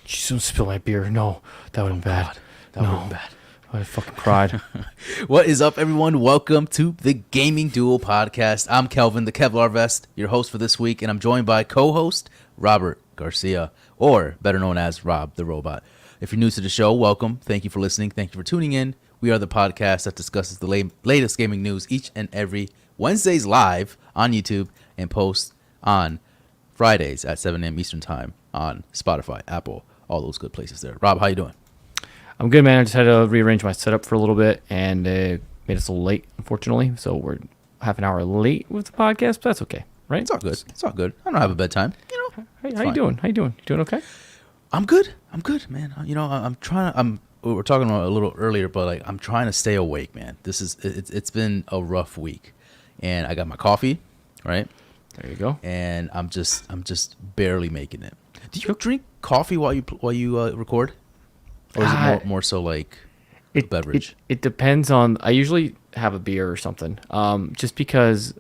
Just don't spill my beer. No, that would have been bad. God, that would have been bad. I fucking cried. What is up, everyone? Welcome to the Gaming Duo podcast. I'm Kelvin, the Kevlar Vest, your host for this week, and I'm joined by co-host Robert Garcia, or better known as Rob the Robot. If you're new to the show, welcome. Thank you for listening. Thank you for tuning in. We are the podcast that discusses the latest gaming news each and every Wednesdays live on YouTube and posts on Fridays at 7 a.m. Eastern Time on Spotify, Apple, all those good places there. Rob, how you doing? I'm good, man. I just had to rearrange my setup for a little bit, and it made us a little late, unfortunately. So we're half an hour late with the podcast, but that's okay, right? It's all good. It's all good. I don't have a bedtime. You know, how you doing? How you doing? You doing okay? I'm good. I'm good, man. You know, I'm trying to. We were talking about it a little earlier, but like I'm trying to stay awake, man. It's been a rough week, and I got my coffee, right? There you go. And I'm just barely making it. Do you drink coffee while you record? Or is it more so like a beverage? It depends on. I usually have a beer or something. Just because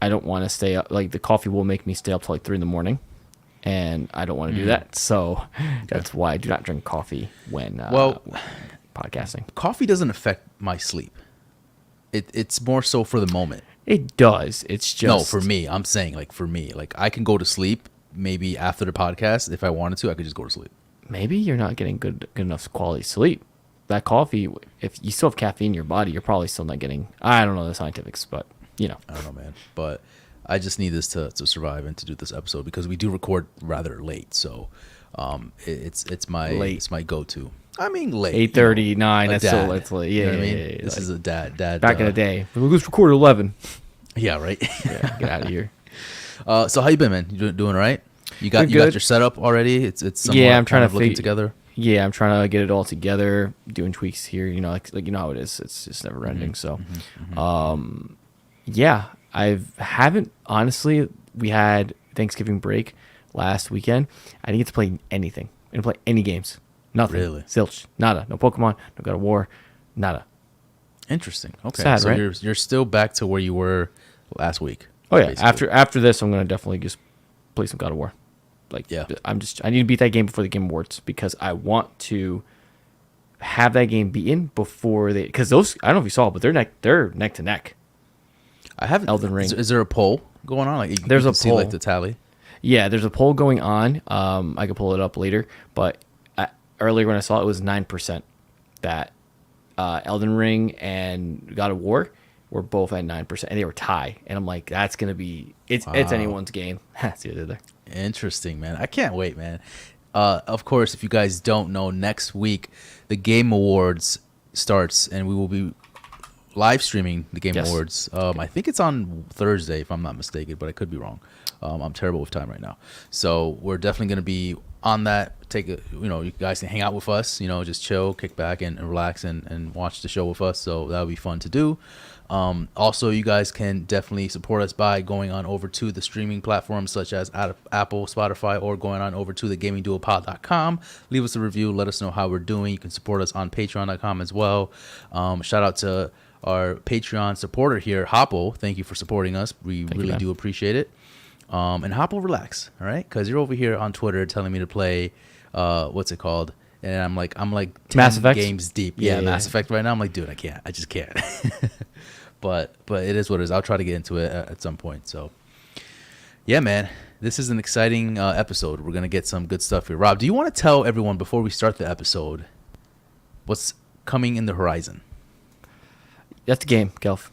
I don't want to stay up. Like the coffee will make me stay up till like 3 a.m, and I don't want to do that. So that's why I do not drink coffee when podcasting. Coffee doesn't affect my sleep. It's more so for the moment. It does. It's just no for me. I'm saying like for me, like I can go to sleep maybe after the podcast if I wanted to. I could just go to sleep. Maybe you're not getting good enough quality sleep. That coffee, if you still have caffeine in your body, you're probably still not getting. I don't know the scientifics, but you know. I don't know, man. But I just need this to survive and to do this episode because we do record rather late. So it's my go-to. I mean, late. 8:30, 9. That's still it's late. Yeah, you know what I mean? Yeah, this is a dad. Back in the day, let's record at 11. Yeah, right. Yeah, get out of here. So how you been, man? You doing all right? You got your setup already? It's somewhat I'm trying to looking together. Yeah, I'm trying to get it all together, doing tweaks here. You know, like you know how it is. It's just never ending. So, yeah, I haven't honestly. We had Thanksgiving break last weekend. I didn't get to play anything. I didn't play any games. Nothing. Really? Zilch. Nada. No Pokemon. No God of War. Nada. Interesting. Okay. Sad, so right? you're still back to where you were last week. Oh yeah. Basically. After this, I'm gonna definitely just play some God of War. Like, yeah. I need to beat that game before the Game Awards because I want to have that game beaten before they. Because those, I don't know if you saw, but they're neck to neck. I haven't. Elden Ring. Is there a poll going on? Like, there's you a see poll. Like the tally. Yeah, there's a poll going on. I could pull it up later, but earlier when I saw it was 9% that Elden Ring and God of War were both at 9%, and they were tie. And I'm like, that's gonna be it's anyone's game. See what I did there. Interesting, man. I can't wait, man. Of course, if you guys don't know, next week the Game Awards starts, and we will be live streaming the Game Awards. I think it's on Thursday, if I'm not mistaken, but I could be wrong. I'm terrible with time right now, so we're definitely going to be on that. You guys can hang out with us. Just chill, kick back, and relax, and watch the show with us. So that'll be fun to do. Also, you guys can definitely support us by going on over to the streaming platforms such as Apple, Spotify, or going on over to thegamingduopod.com. Leave us a review. Let us know how we're doing. You can support us on patreon.com as well. Shout out to our Patreon supporter here, Hopple. Thank you for supporting us. We really do appreciate it. And Hopple, relax, all right? Because you're over here on Twitter telling me to play, what's it called? And I'm like 10 Mass Effect? games deep. Yeah, Mass Effect right now. I'm like, dude, I just can't. But it is what it is. I'll try to get into it at some point. So, yeah, man, this is an exciting episode. We're going to get some good stuff here. Rob, do you want to tell everyone before we start the episode what's coming in the horizon? That's the game, Kelf.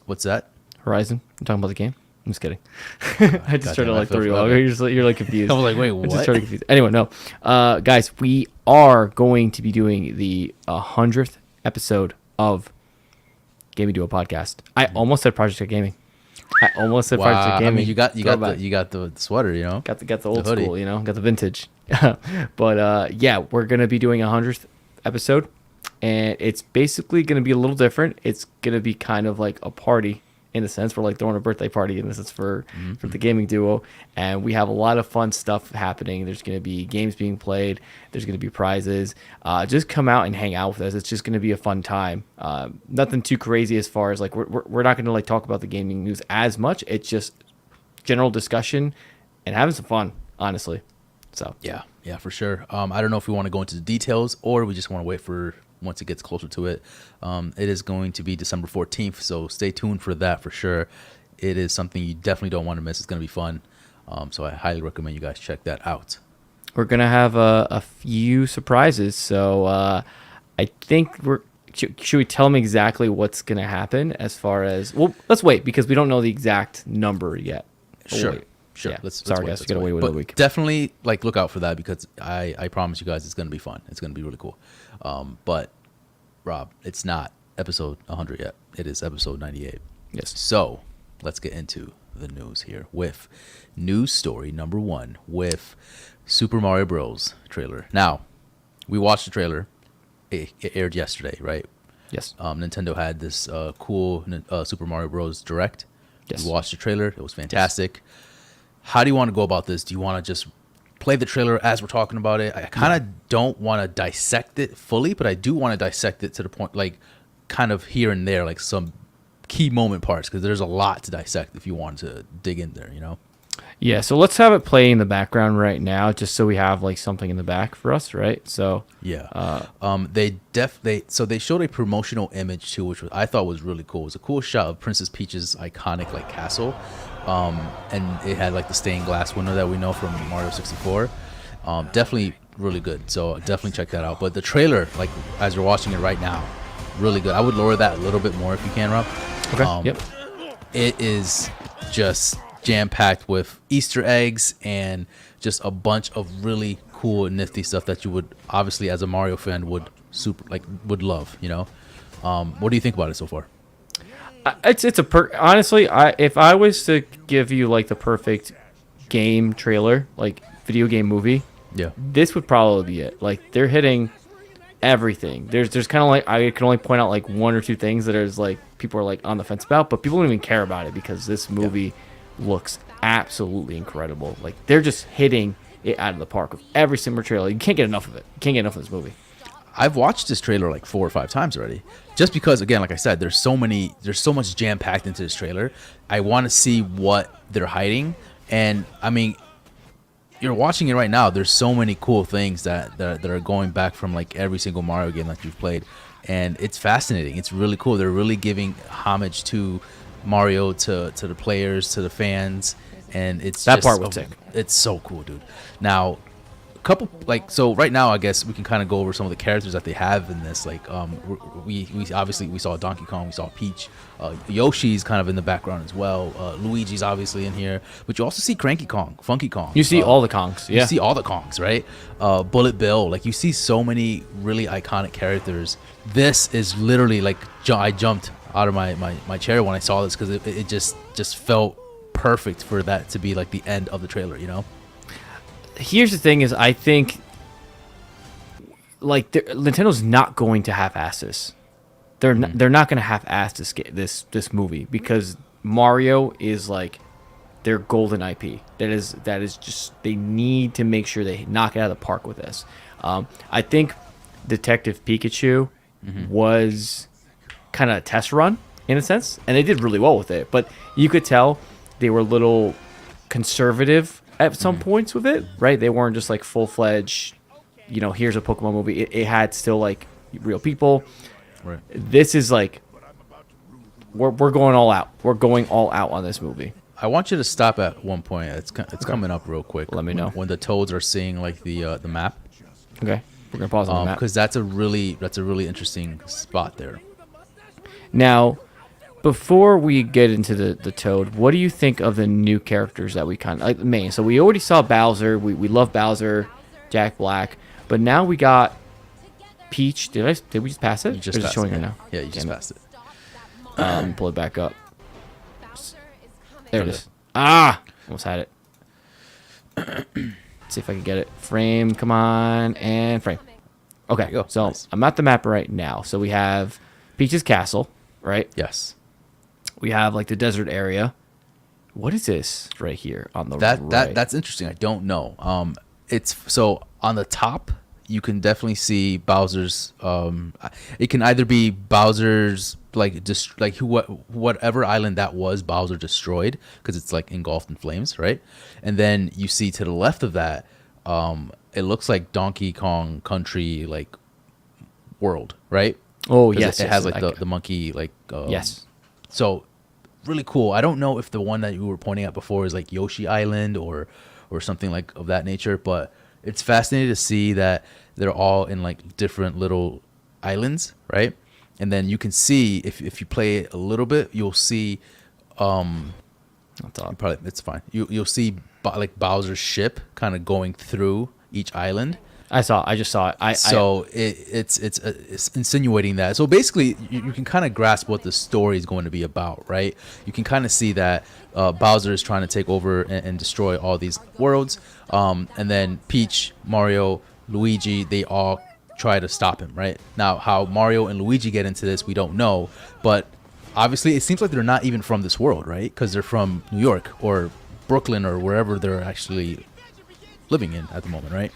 What's that? Horizon? I'm talking about the game? I'm just kidding. I just started like 3 hours. You're like confused. I was like, wait, what? I just started confused. Anyway, no. Guys, we are going to be doing the 100th episode of Gaming Duo podcast. I almost said Project Tech Gaming. Project Tech Gaming. I mean, you got the sweater, Got the old school, got the vintage. But yeah, we're gonna be doing 100th episode, and it's basically gonna be a little different. It's gonna be kind of like a party in a sense. We're like throwing a birthday party in this sense for the Gaming Duo, and we have a lot of fun stuff happening. There's going to be games being played. There's going to be prizes. Just come out and hang out with us. It's just going to be a fun time. Nothing too crazy as far as like we're not going to like talk about the gaming news as much. It's just general discussion and having some fun, honestly. So Yeah, for sure. I don't know if we want to go into the details or we just want to wait for once it gets closer to it. It is going to be December 14th, so stay tuned for that for sure. It is something you definitely don't want to miss. It's going to be fun. So I highly recommend you guys check that out. we're gonna have a few surprises. So I think should we tell them exactly what's gonna happen as far as? Well, let's wait because we don't know the exact number yet. We'll Sure. wait. Sure. Yeah. Let's Sorry, wait, guys. let's We gotta wait. wait But a week. definitely look out for that because I promise you guys it's going to be fun. It's going to be really cool. But Rob, it's not episode 100 yet. It is episode 98. Yes. So let's get into the news here with news story number 1 with Super Mario Bros. Trailer. Now, we watched the trailer. It aired yesterday, right? Yes. Nintendo had this cool Super Mario Bros. Direct. Yes. We watched the trailer. It was fantastic. How do you want to go about this? Do you want to just play the trailer as we're talking about it? I kind of don't want to dissect it fully, but I do want to dissect it to the point, like kind of here and there, like some key moment parts, because there's a lot to dissect if you want to dig in there, you know? Yeah, so let's have it play in the background right now, just so we have like something in the back for us, right? So yeah, they showed a promotional image too, which I thought was really cool. It was a cool shot of Princess Peach's iconic like castle, and it had like the stained glass window that we know from Mario 64. Definitely really good. So definitely check that out. But the trailer, like as you're watching it right now, really good. I would lower that a little bit more if you can, Rob. okay, yep. It is just jam-packed with Easter eggs and just a bunch of really cool and nifty stuff that you would obviously as a Mario fan would would love, you know. What do you think about it so far? It's honestly, if I was to give you like the perfect game trailer, like video game movie, Yeah, this would probably be it. Like they're hitting everything. There's kind of like I can only point out like one or two things that is like people are like on the fence about, but people don't even care about it because this movie looks absolutely incredible. Like they're just hitting it out of the park with every single trailer. You can't get enough of it. You can't get enough of this movie. I've watched this trailer like 4 or 5 times already, just because again, like I said, there's so much jam packed into this trailer. I want to see what they're hiding, and I mean, you're watching it right now. There's so many cool things that are going back from like every single Mario game that you've played, and it's fascinating. It's really cool. They're really giving homage to Mario, to the players, to the fans, and it's That just part was sick. It's so cool, dude. Now, couple so right now I guess we can kind of go over some of the characters that they have in this. Like we obviously we saw Donkey Kong, we saw Peach, Yoshi's kind of in the background as well, Luigi's obviously in here, but you also see Cranky Kong, Funky Kong. You see all the Kongs. Yeah. You see all the Kongs, right? Bullet Bill, like you see so many really iconic characters. This is literally like I jumped out of my chair when I saw this because it just felt perfect for that to be like the end of the trailer, you know? Here's the thing: is I think like Nintendo's not going to half-ass this. They're not going to half-ass this movie because Mario is like their golden IP. That is just they need to make sure they knock it out of the park with this. I think Detective Pikachu was kind of a test run in a sense, and they did really well with it. But you could tell they were a little conservative at some points with it, right? They weren't just like full-fledged, here's a Pokemon movie. It had still like real people. Right. This is like we're going all out. We're going all out on this movie. I want you to stop at one point. It's coming up real quick. Let me know. When the Toads are seeing like the map. Okay, we're gonna pause on the map because that's a really interesting spot there. now. Before we get into the Toad, what do you think of the new characters that we kind of like main? So we already saw Bowser. We love Bowser, Jack Black, but now we got Peach. Did we just pass it? You just or is it showing her now? Yeah, you just passed it. Pull it back up. There it is. Ah, almost had it. Let's see if I can get it. Frame, come on, and frame. Okay, Go. so Nice. I'm at the map right now. So we have Peach's castle, right? Yes. We have like the desert area. What is this right here on the right? That's interesting. I don't know. It's so on the top you can definitely see Bowser's. It can either be Bowser's whatever island that was Bowser destroyed because it's like engulfed in flames, right? And then you see to the left of that it looks like Donkey Kong Country like world, right? Oh 'Cause yes, it yes, has like the monkey like yes. So really cool. I don't know if the one that you were pointing at before is like Yoshi Island or something like of that nature, but it's fascinating to see that they're all in like different little islands, right? And then you can see if you play it a little bit, you'll see probably it's fine. You'll see like Bowser's ship kind of going through each island. I just saw it. It's insinuating that. So basically, you can kind of grasp what the story is going to be about, right? You can kind of see that Bowser is trying to take over and destroy all these worlds, and then Peach, Mario, Luigi, they all try to stop him, right? Now, how Mario and Luigi get into this, we don't know, but obviously, it seems like they're not even from this world, right? Because they're from New York or Brooklyn or wherever they're actually living in at the moment, right?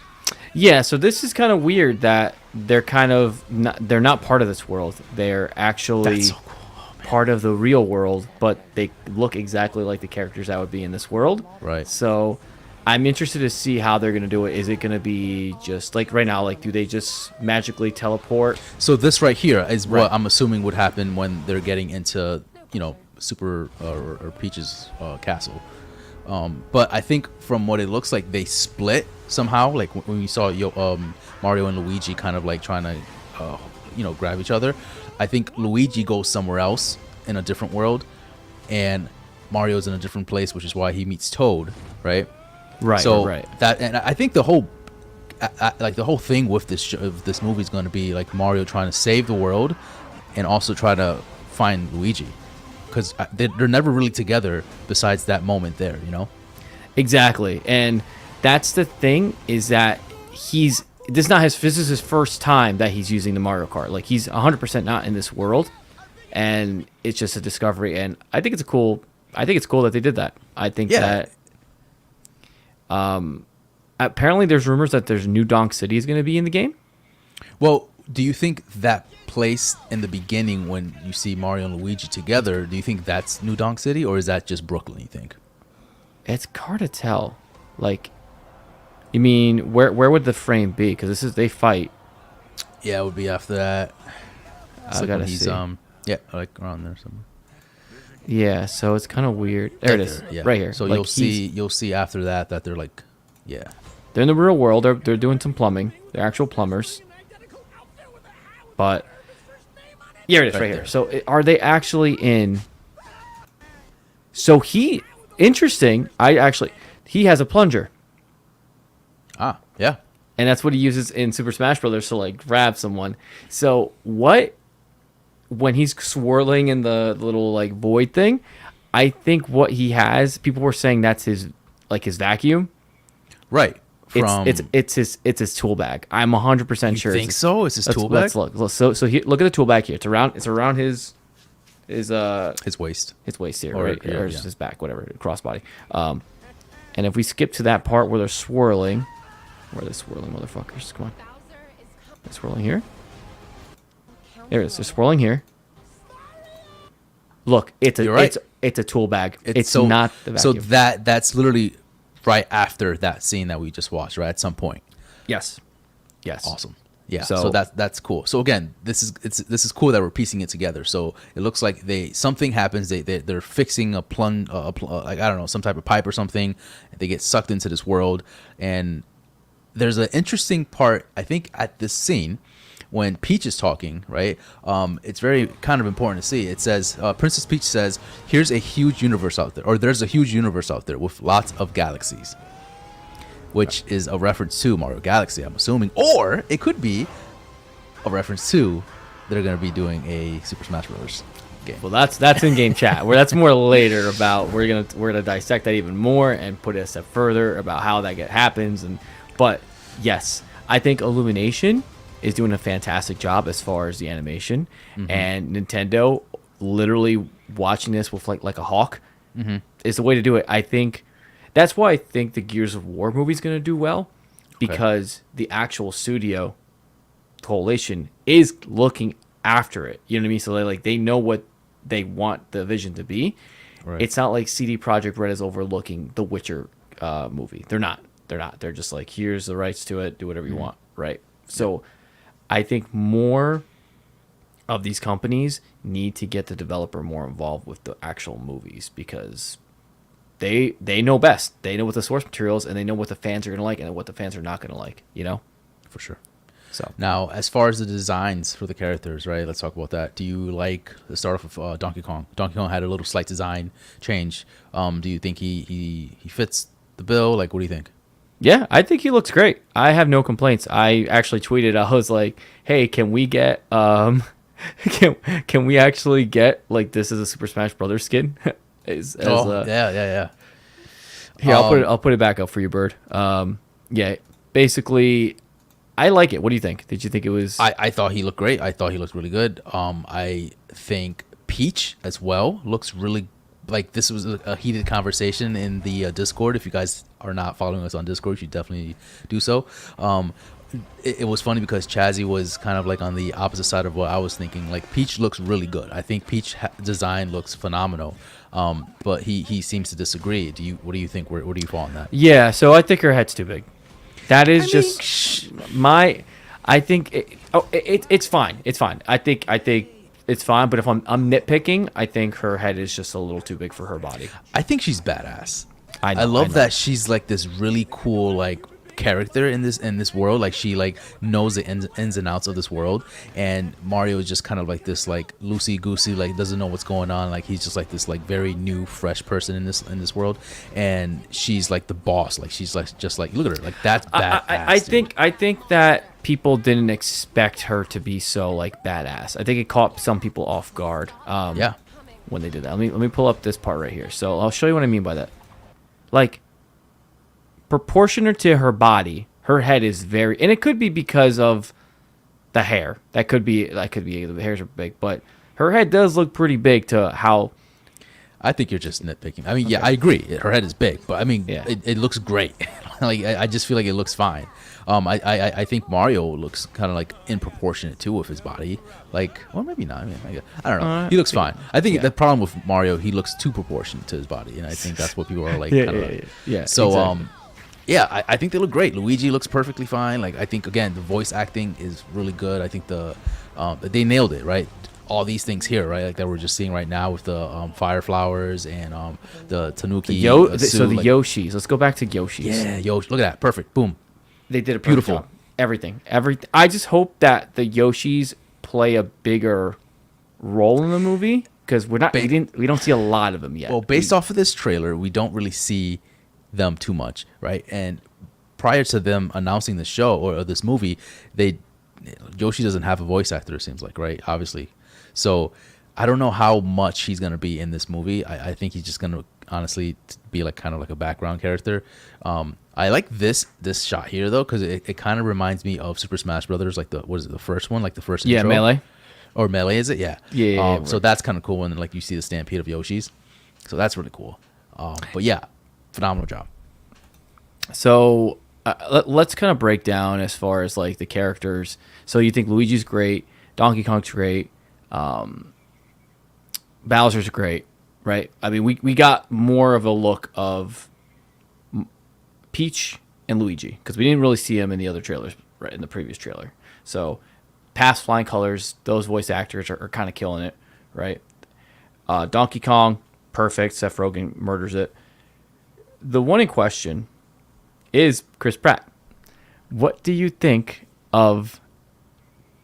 Yeah, so this is kind of weird that they're they're not part of this world. They're actually That's so cool. Oh, part of the real world, but they look exactly like the characters that would be in this world. Right. So I'm interested to see how they're going to do it. Is it going to be just like right now, like do they just magically teleport? So this right here is Right. what I'm assuming would happen when they're getting into, Super or Peach's castle. But I think from what it looks like, they split somehow. Like when we saw Mario and Luigi kind of like trying to, grab each other. I think Luigi goes somewhere else in a different world, and Mario's in a different place, which is why he meets Toad, right? Right. So right. and I think the whole thing with this movie is going to be like Mario trying to save the world, and also try to find Luigi, because they're never really together besides that moment there, Exactly. And that's the thing, is that this is his first time that he's using the Mario Kart. Like he's 100% not in this world, and it's just a discovery. And I think it's cool that they did that. I think that apparently there's rumors that there's New Donk City is going to be in the game. Well, do you think that place in the beginning when you see Mario and Luigi together, do you think that's New Donk City, or is that just Brooklyn, you think? It's hard to tell. Like, you mean where would the frame be? Because they fight. Yeah, it would be after that. It's I like gotta when he's see. like around there somewhere. Yeah, so it's kind of weird. There it is, right here. So Like, you'll see after that they're like, they're in the real world. They're doing some plumbing. They're actual plumbers. But here it is, right here. So are they actually in? So interesting. He has a plunger, yeah. and that's what he uses in Super Smash Brothers to like grab someone. So when he's swirling in the little like void thing, I think what he has, people were saying that's his vacuum. Right. It's his tool bag. I'm 100% sure. You think so? It's his tool bag? Let's look. So look at the tool bag here. It's around his waist. His waist here, Or right? here, Or yeah. his back, whatever, crossbody. And if we skip to that part where they're swirling, where are the swirling motherfuckers? Come on. They're swirling here. There it is. They're swirling here. Look, it's a tool bag. It's not the vacuum. So that's literally right after that scene that we just watched, right? At some point. Yes. Awesome. Yeah. So- So that's cool. So again, this is cool that we're piecing it together. So it looks like something happens. They're fixing a like I don't know, some type of pipe or something. They get sucked into this world, and there's an interesting part I think at this scene when Peach is talking, right? It's very kind of important to see. It says, Princess Peach says, "Here's a huge universe out there," or "There's a huge universe out there with lots of galaxies," which is a reference to Mario Galaxy, I'm assuming, or it could be a reference to they're going to be doing a Super Smash Bros. Game. Well, that's in game chat. Where that's more later about we're gonna dissect that even more and put it a step further about how that happens. But yes, I think Illumination is doing a fantastic job as far as the animation, and Nintendo literally watching this with like a hawk is the way to do it. I think that's why I think the Gears of War movie is going to do well, because the actual studio Coalition is looking after it. You know what I mean? So they know what they want the vision to be. Right. It's not like CD Projekt Red is overlooking the Witcher movie. They're not. They're not. They're just like, here's the rights to it. Do whatever you want, right? So I think more of these companies need to get the developer more involved with the actual movies because they know best. They know what the source material is, and they know what the fans are going to like and what the fans are not going to like, you know? For sure. So now, as far as the designs for the characters, right? Let's talk about that. Do you like the start off of Donkey Kong? Donkey Kong had a little slight design change. Do you think he fits the bill? Like, what do you think? yeah, I think he looks great. I have no complaints. I actually tweeted. I was like, "Hey, can we get can we actually get like this as a Super Smash Brothers skin?" Yeah. Here, I'll put it back up for you, Bird. Yeah, basically, I like it. What do you think? Did you think it was? I thought he looked great. I thought he looked really good. I think Peach as well looks really like this was a heated conversation in the Discord. If you guys are not following us on Discord, you should definitely do so. It was funny because Chazzy was kind of like on the opposite side of what I was thinking. Like Peach looks really good. I think Peach design looks phenomenal. But he seems to disagree. What do you think? Where do you fall on that? Yeah, so I think her head's too big. That is I think it's fine. It's fine. I think it's fine. But if I'm nitpicking, I think her head is just a little too big for her body. I think she's badass. I love that she's like this really cool like character in this world. Like she like knows the ins and outs of this world, and Mario is just kind of like this like loosey goosey, like doesn't know what's going on. Like he's just like this like very new fresh person in this world, and she's like the boss. Like she's like just like look at her, like that's badass. I think that people didn't expect her to be so like badass. I think it caught some people off guard. Yeah, when they did that. Let me pull up this part right here. So I'll show you what I mean by that. Like, proportionate to her body, her head is very, and it could be because of the hair. That could be the hairs are big, but her head does look pretty big to how. I think you're just nitpicking. I mean, yeah, I agree. Her head is big, but I mean, Yeah. it looks great. Like I just feel like it looks fine. I think Mario looks kind of like in proportionate too with his body. Like, well, maybe not. I mean, I don't know. He looks fine. I think the problem with Mario, he looks too proportionate to his body, and I think that's what people are like. Yeah. So, exactly. yeah, I think they look great. Luigi looks perfectly fine. Like, I think again, the voice acting is really good. I think they nailed it, right? All these things here, right? Like that we're just seeing right now with the fire flowers and the Tanuki. So the Yoshis. Let's go back to Yoshis. Yeah, Yoshi. Look at that. Perfect. Boom. They did a Beautiful. job. Everything. I just hope that the Yoshis play a bigger role in the movie because we don't see a lot of them yet. Well, based off of this trailer, we don't really see them too much, right? And prior to them announcing the show or this movie, Yoshi doesn't have a voice actor. It seems like, right? Obviously. So I don't know how much he's going to be in this movie. I think he's just going to honestly be like kind of like a background character. I like this shot here though because it kind of reminds me of Super Smash Brothers, like the first one, like the first intro. Melee. Or Melee, is it? Yeah. Yeah. So that's kind of cool when like you see the stampede of Yoshis. So that's really cool. But yeah, phenomenal job. So let's kind of break down as far as like the characters. So you think Luigi's great, Donkey Kong's great. Bowser's great, right? I mean, we got more of a look of Peach and Luigi because we didn't really see them in the other trailers, right? In the previous trailer. So, past flying colors, those voice actors are kind of killing it, right? Donkey Kong, perfect. Seth Rogen murders it. The one in question is Chris Pratt. What do you think of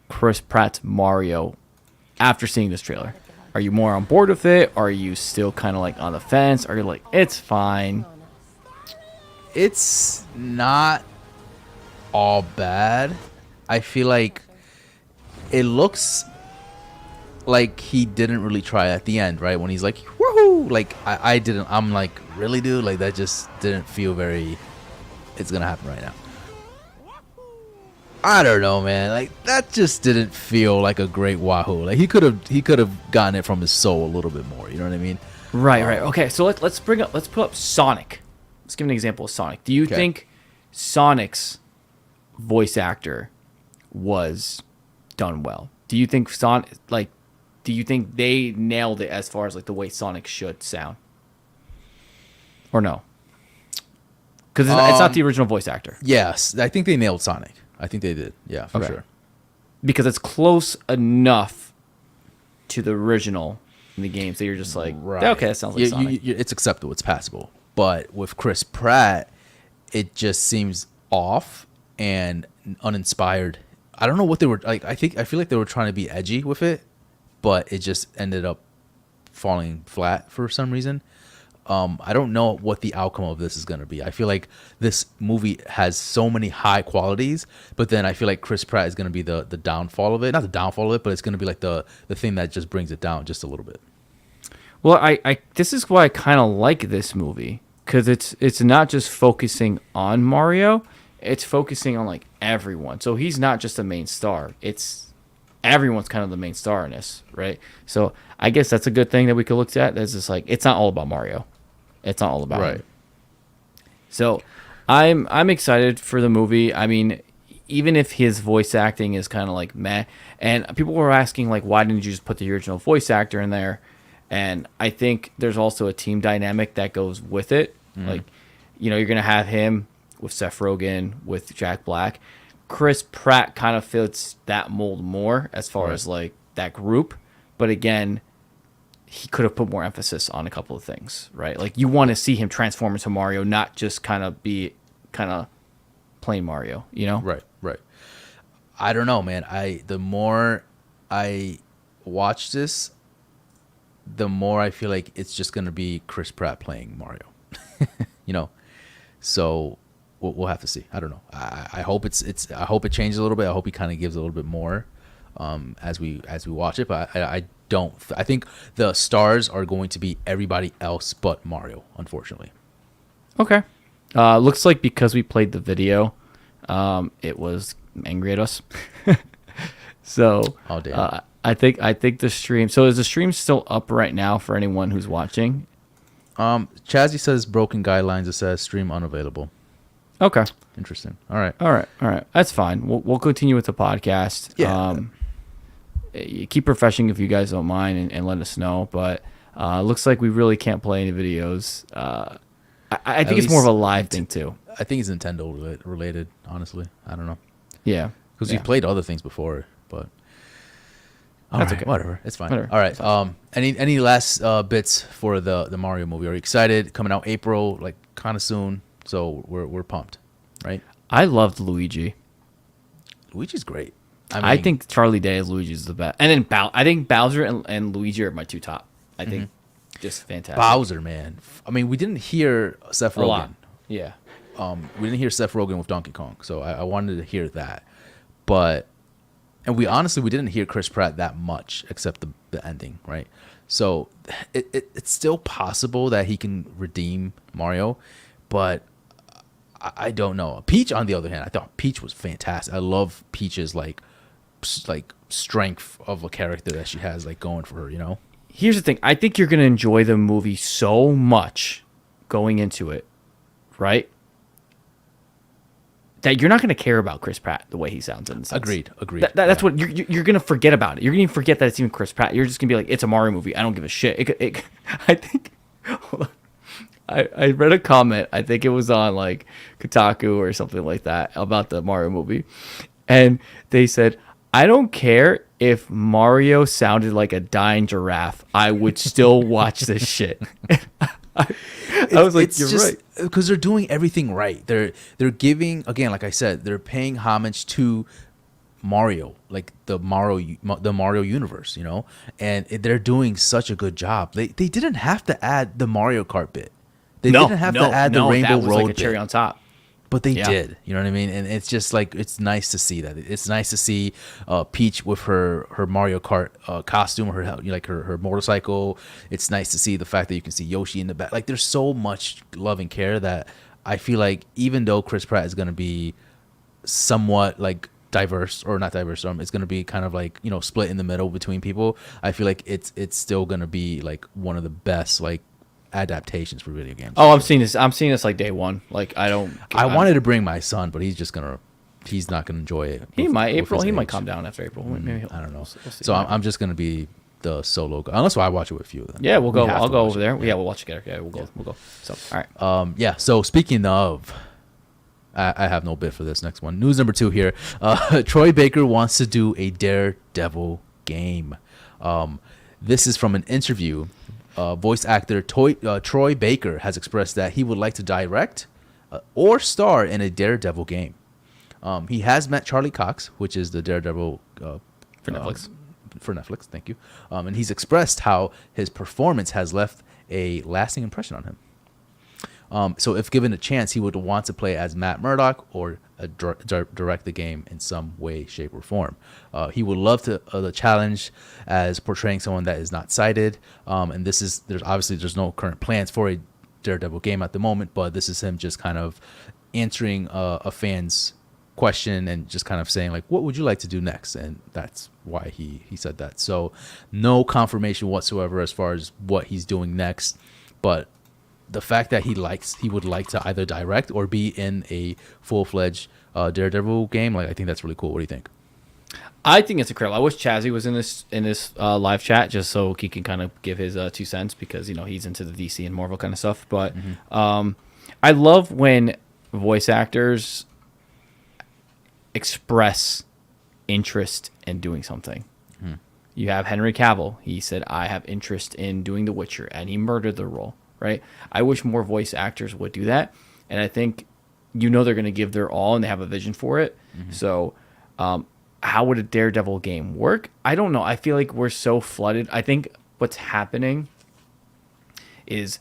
Chris Pratt's Mario after seeing this trailer? Are you more on board with it? Are you still kind of like on the fence? Are you like, it's fine? It's not all bad. I feel like it looks like he didn't really try at the end, right? When he's like, woohoo! Like, I didn't, I'm like, really, dude? Like, that just didn't feel very, it's gonna happen right now. I don't know, man. Like that just didn't feel like a great wahoo. Like he could have gotten it from his soul a little bit more. You know what I mean? Right. Okay, so let's put up Sonic. Let's give an example of Sonic. Do you think Sonic's voice actor was done well? Do you think do you think they nailed it as far as like the way Sonic should sound? Or no? Because it's not the original voice actor. Yes, I think they nailed Sonic. I think they did. Yeah, for sure. Because it's close enough to the original in the games that you're just like, okay, that sounds like Sonic. It's acceptable. It's passable. But with Chris Pratt, it just seems off and uninspired. I don't know what they were like. I feel like they were trying to be edgy with it, but it just ended up falling flat for some reason. I don't know what the outcome of this is going to be. I feel like this movie has so many high qualities, but then I feel like Chris Pratt is going to be the downfall of it. Not the downfall of it, but it's going to be like the thing that just brings it down just a little bit. Well, I this is why I kind of like this movie, because it's not just focusing on Mario, it's focusing on like everyone. So he's not just a main star. It's everyone's kind of the main star in this, right? So I guess that's a good thing that we could look at. That's just like, it's not all about Mario. It's not all about him. So I'm excited for the movie. I mean, even if his voice acting is kind of like meh, and people were asking like, why didn't you just put the original voice actor in there? And I think there's also a team dynamic that goes with it. Like, you know, you're gonna have him with Seth Rogen, with Jack Black. Chris Pratt kind of fits that mold more as far as like that group, but again, he could have put more emphasis on a couple of things, right? Like, you want to see him transform into Mario, not just kind of be kind of plain Mario, you know? Right. I don't know, man. The more I watch this, the more I feel like it's just gonna be Chris Pratt playing Mario. You know, so we'll have to see. I don't know. I hope I hope it changes a little bit. I hope he kind of gives a little bit more as we watch it. But I think the stars are going to be everybody else but Mario, unfortunately. Okay. Looks like because we played the video, it was angry at us. So I think the stream. So is the stream still up right now for anyone who's watching? Chazzy says broken guidelines. It says stream unavailable. Okay. Interesting. All right. That's fine. We'll continue with the podcast. Yeah. Keep refreshing if you guys don't mind, and let us know. But looks like we really can't play any videos. I think it's more of a live thing too. I think it's Nintendo related. Honestly, I don't know. Yeah. Because we played other things before, but that's okay. Whatever. It's fine. Whatever. All right. Any last bits for the Mario movie? Are you excited? Coming out April, like kind of soon. So we're pumped, right? I loved Luigi. Luigi's great. I think Charlie Day as Luigi is the best, and then I think Bowser and Luigi are my two top. I think just fantastic. Bowser, man. I mean, we didn't hear Seth Rogen. A lot. Yeah. We didn't hear Seth Rogen with Donkey Kong, so I wanted to hear that. And we didn't hear Chris Pratt that much, except the ending, right? So it's still possible that he can redeem Mario, but I don't know. Peach, on the other hand, I thought Peach was fantastic. I love Peach's like strength of a character that she has like going for her, you know? Here's the thing. I think you're going to enjoy the movie so much going into it, right? That you're not going to care about Chris Pratt the way he sounds in the sense. Agreed. That's what you're going to forget about it. You're going to forget that it's even Chris Pratt. You're just going to be like, it's a Mario movie. I don't give a shit. I think. Hold on. I read a comment. I think it was on like Kotaku or something like that about the Mario movie, and they said, "I don't care if Mario sounded like a dying giraffe. I would still watch this shit." I was like, "You're right," because they're doing everything right. They're giving, again, like I said, they're paying homage to Mario, like the Mario universe, you know, and they're doing such a good job. They didn't have to add the Mario Kart bit. They didn't have to add the Rainbow that was Road like a cherry bit. on top. But they did, you know what I mean? And it's just like, it's nice to see that. It's nice to see Peach with her Mario Kart costume, her motorcycle. It's nice to see the fact that you can see Yoshi in the back. Like, there's so much love and care that I feel like, even though Chris Pratt is going to be somewhat like diverse, or not diverse, it's going to be kind of like, you know, split in the middle between people. I feel like it's still going to be like one of the best like adaptations for video games. Oh, I'm seeing this like day one. Like, I wanted to bring my son, but he's not gonna enjoy it. He might calm down after April. Maybe I don't know. We'll see. So I'm just gonna be the solo. Unless I watch it with you. Then. Yeah, we'll go. We have I'll to go watch over it. there. Yeah, we'll watch together. Yeah, we'll go. We'll go. So, all right. Yeah. So speaking of, I have no bit for this next one. News number 2 here. Troy Baker wants to do a Daredevil game. This is from an interview. Voice actor Troy Baker has expressed that he would like to direct or star in a Daredevil game. He has met Charlie Cox, which is the Daredevil For Netflix. For Netflix, thank you. And he's expressed how his performance has left a lasting impression on him. So if given a chance, he would want to play as Matt Murdock or direct the game in some way, shape, or form. He would love to the challenge as portraying someone that is not sighted. And there's no current plans for a Daredevil game at the moment, but this is him just kind of answering a fan's question and just kind of saying like, what would you like to do next? And that's why he said that. So no confirmation whatsoever as far as what he's doing next, but the fact that he would like to either direct or be in a full-fledged Daredevil game, like I think that's really cool. What do you think? I think it's incredible. I wish Chazzy was in this live chat just so he can kind of give his 2 cents because he's into the DC and Marvel kind of stuff. But I love when voice actors express interest in doing something. You have Henry Cavill. He said, "I have interest in doing The Witcher," and he murdered the role. Right? I wish more voice actors would do that, and I think they're going to give their all and they have a vision for it. So how would a Daredevil game work? I don't know. I feel like we're so flooded. I think what's happening is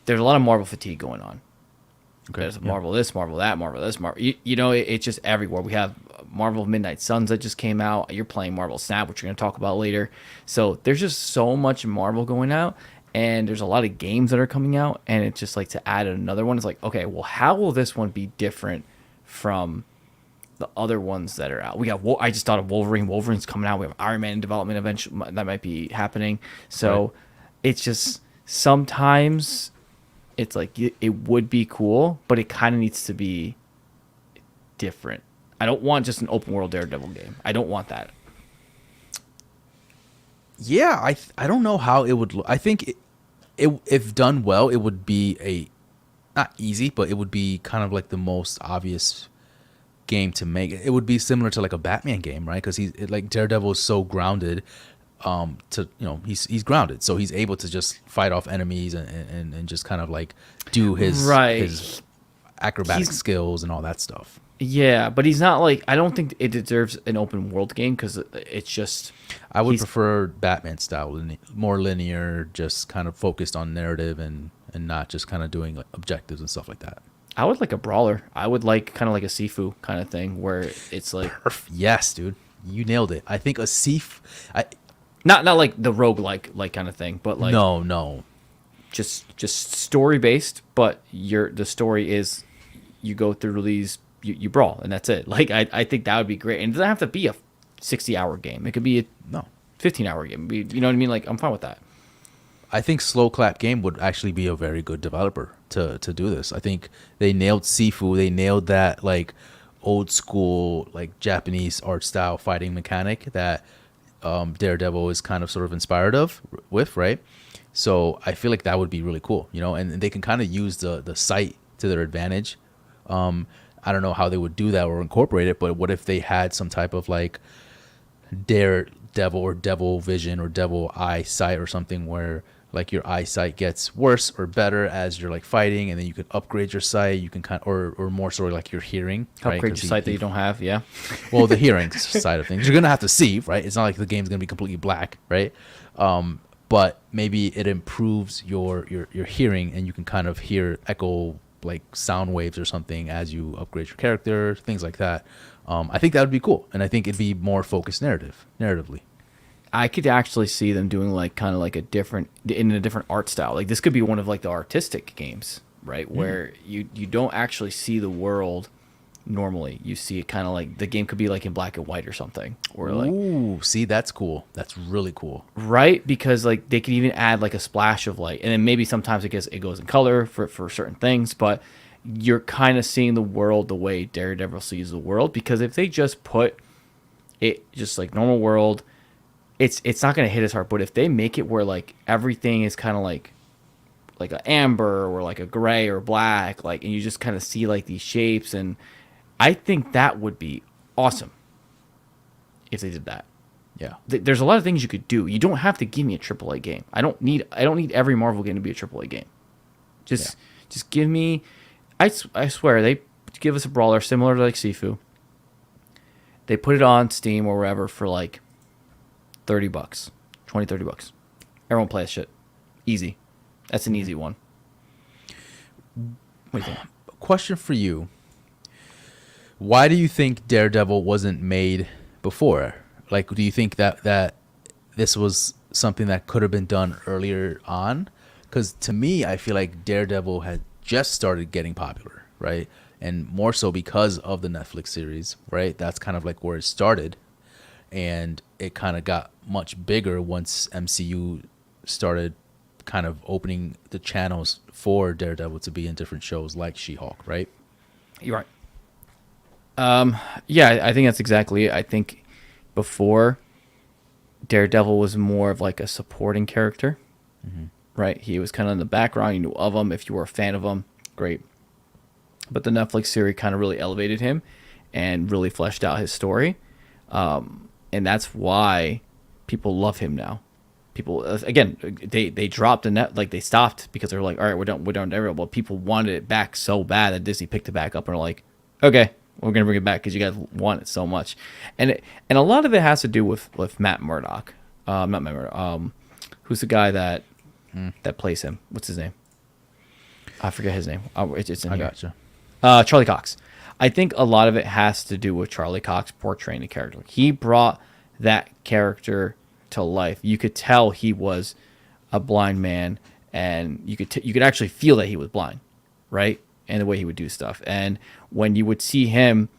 there's a lot of Marvel fatigue going on. Okay, there's Marvel this, Marvel that, Marvel this, Marvel. It's just everywhere. We have Marvel Midnight Suns that just came out. You're playing Marvel Snap, which we're going to talk about later. So there's just so much Marvel going out. And there's a lot of games that are coming out, and it's just like to add another one. It's like, okay, well, how will this one be different from the other ones that are out? I just thought of Wolverine. Wolverine's coming out. We have Iron Man in development eventually. That might be happening. So It's just sometimes it's like it would be cool, but it kind of needs to be different. I don't want just an open world Daredevil game. I don't want that. Yeah, I don't know how it would look. I think if done well, it would be not easy, but it would be kind of like the most obvious game to make. It would be similar to like a Batman game, right? Because like Daredevil is so grounded. He's grounded, so he's able to just fight off enemies and just kind of like do his acrobatic skills and all that stuff. Yeah, but he's not like, I don't think it deserves an open world game because it's just. I would prefer Batman style, more linear, just kind of focused on narrative and not just kind of doing like objectives and stuff like that. I would like a brawler. I would like kind of like a Sifu kind of thing where it's like. Yes, dude, you nailed it. I think a Sifu. Not like the roguelike like kind of thing, but like. No. Just story based, but the story is you go through these. You brawl, and that's it. Like, I think that would be great. And it doesn't have to be a 60-hour game. It could be a 15-hour game. You know what I mean? Like, I'm fine with that. I think Slow Clap Game would actually be a very good developer to do this. I think they nailed Sifu. They nailed that, like, old school, like, Japanese art style fighting mechanic that Daredevil is kind of sort of inspired with, right? So I feel like that would be really cool, and they can kind of use the sight to their advantage. I don't know how they would do that or incorporate it, but what if they had some type of like Daredevil or Devil Vision or Devil Eyesight or something where like your eyesight gets worse or better as you're like fighting, and then you can upgrade your sight. You can or more sort of like your hearing. Upgrade your sight that you don't have, yeah. Well, the hearing side of things, you're gonna have to see, right? It's not like the game's gonna be completely black, right? But maybe it improves your hearing, and you can kind of hear echo like sound waves or something as you upgrade your character, things like that. I think that would be cool, and I think it'd be more focused narratively. I could actually see them doing like kind of like in a different art style. Like this could be one of like the artistic games, right? Where you don't actually see the world normally. You see it kind of like the game could be like in black and white or something. Or like, ooh, see, that's cool. That's really cool. Right? Because like they could even add like a splash of light, and then maybe sometimes it goes in color for certain things, but you're kind of seeing the world the way Daredevil sees the world. Because if they just put it just like normal world, it's not gonna hit as hard. But if they make it where like everything is kind of like an amber or like a gray or black, like, and you just kind of see like these shapes, and I think that would be awesome if they did that. Yeah. There's a lot of things you could do. You don't have to give me a AAA game. I don't need every Marvel game to be a AAA game. Just give me. I swear they give us a brawler similar to like Sifu. They put it on Steam or wherever for like $30, $20-$30. Everyone play that shit. Easy. That's an easy one. What do you think? Question for you. Why do you think Daredevil wasn't made before? Like, do you think that this was something that could have been done earlier on? Because to me, I feel like Daredevil had just started getting popular, right? And more so because of the Netflix series, right? That's kind of like where it started. And it kind of got much bigger once MCU started kind of opening the channels for Daredevil to be in different shows like She-Hulk, right? You're right. Yeah, I think that's exactly it. I think before, Daredevil was more of like a supporting character, right? He was kind of in the background. You knew of him. If you were a fan of him, great. But the Netflix series kind of really elevated him and really fleshed out his story. And that's why people love him now. People, again, they dropped the net, like they stopped because they were like, all right, we're done Daredevil. But people wanted it back so bad that Disney picked it back up and are like, okay, we're gonna bring it back because you guys want it so much. And a lot of it has to do with Matt Murdock. Not Matt Murdock. Who's the guy that plays him? What's his name? I forget his name. It's in here. Gotcha. Charlie Cox. I think a lot of it has to do with Charlie Cox portraying the character. He brought that character to life. You could tell he was a blind man, and you could actually feel that he was blind, right? And the way he would do stuff. And when you would see him,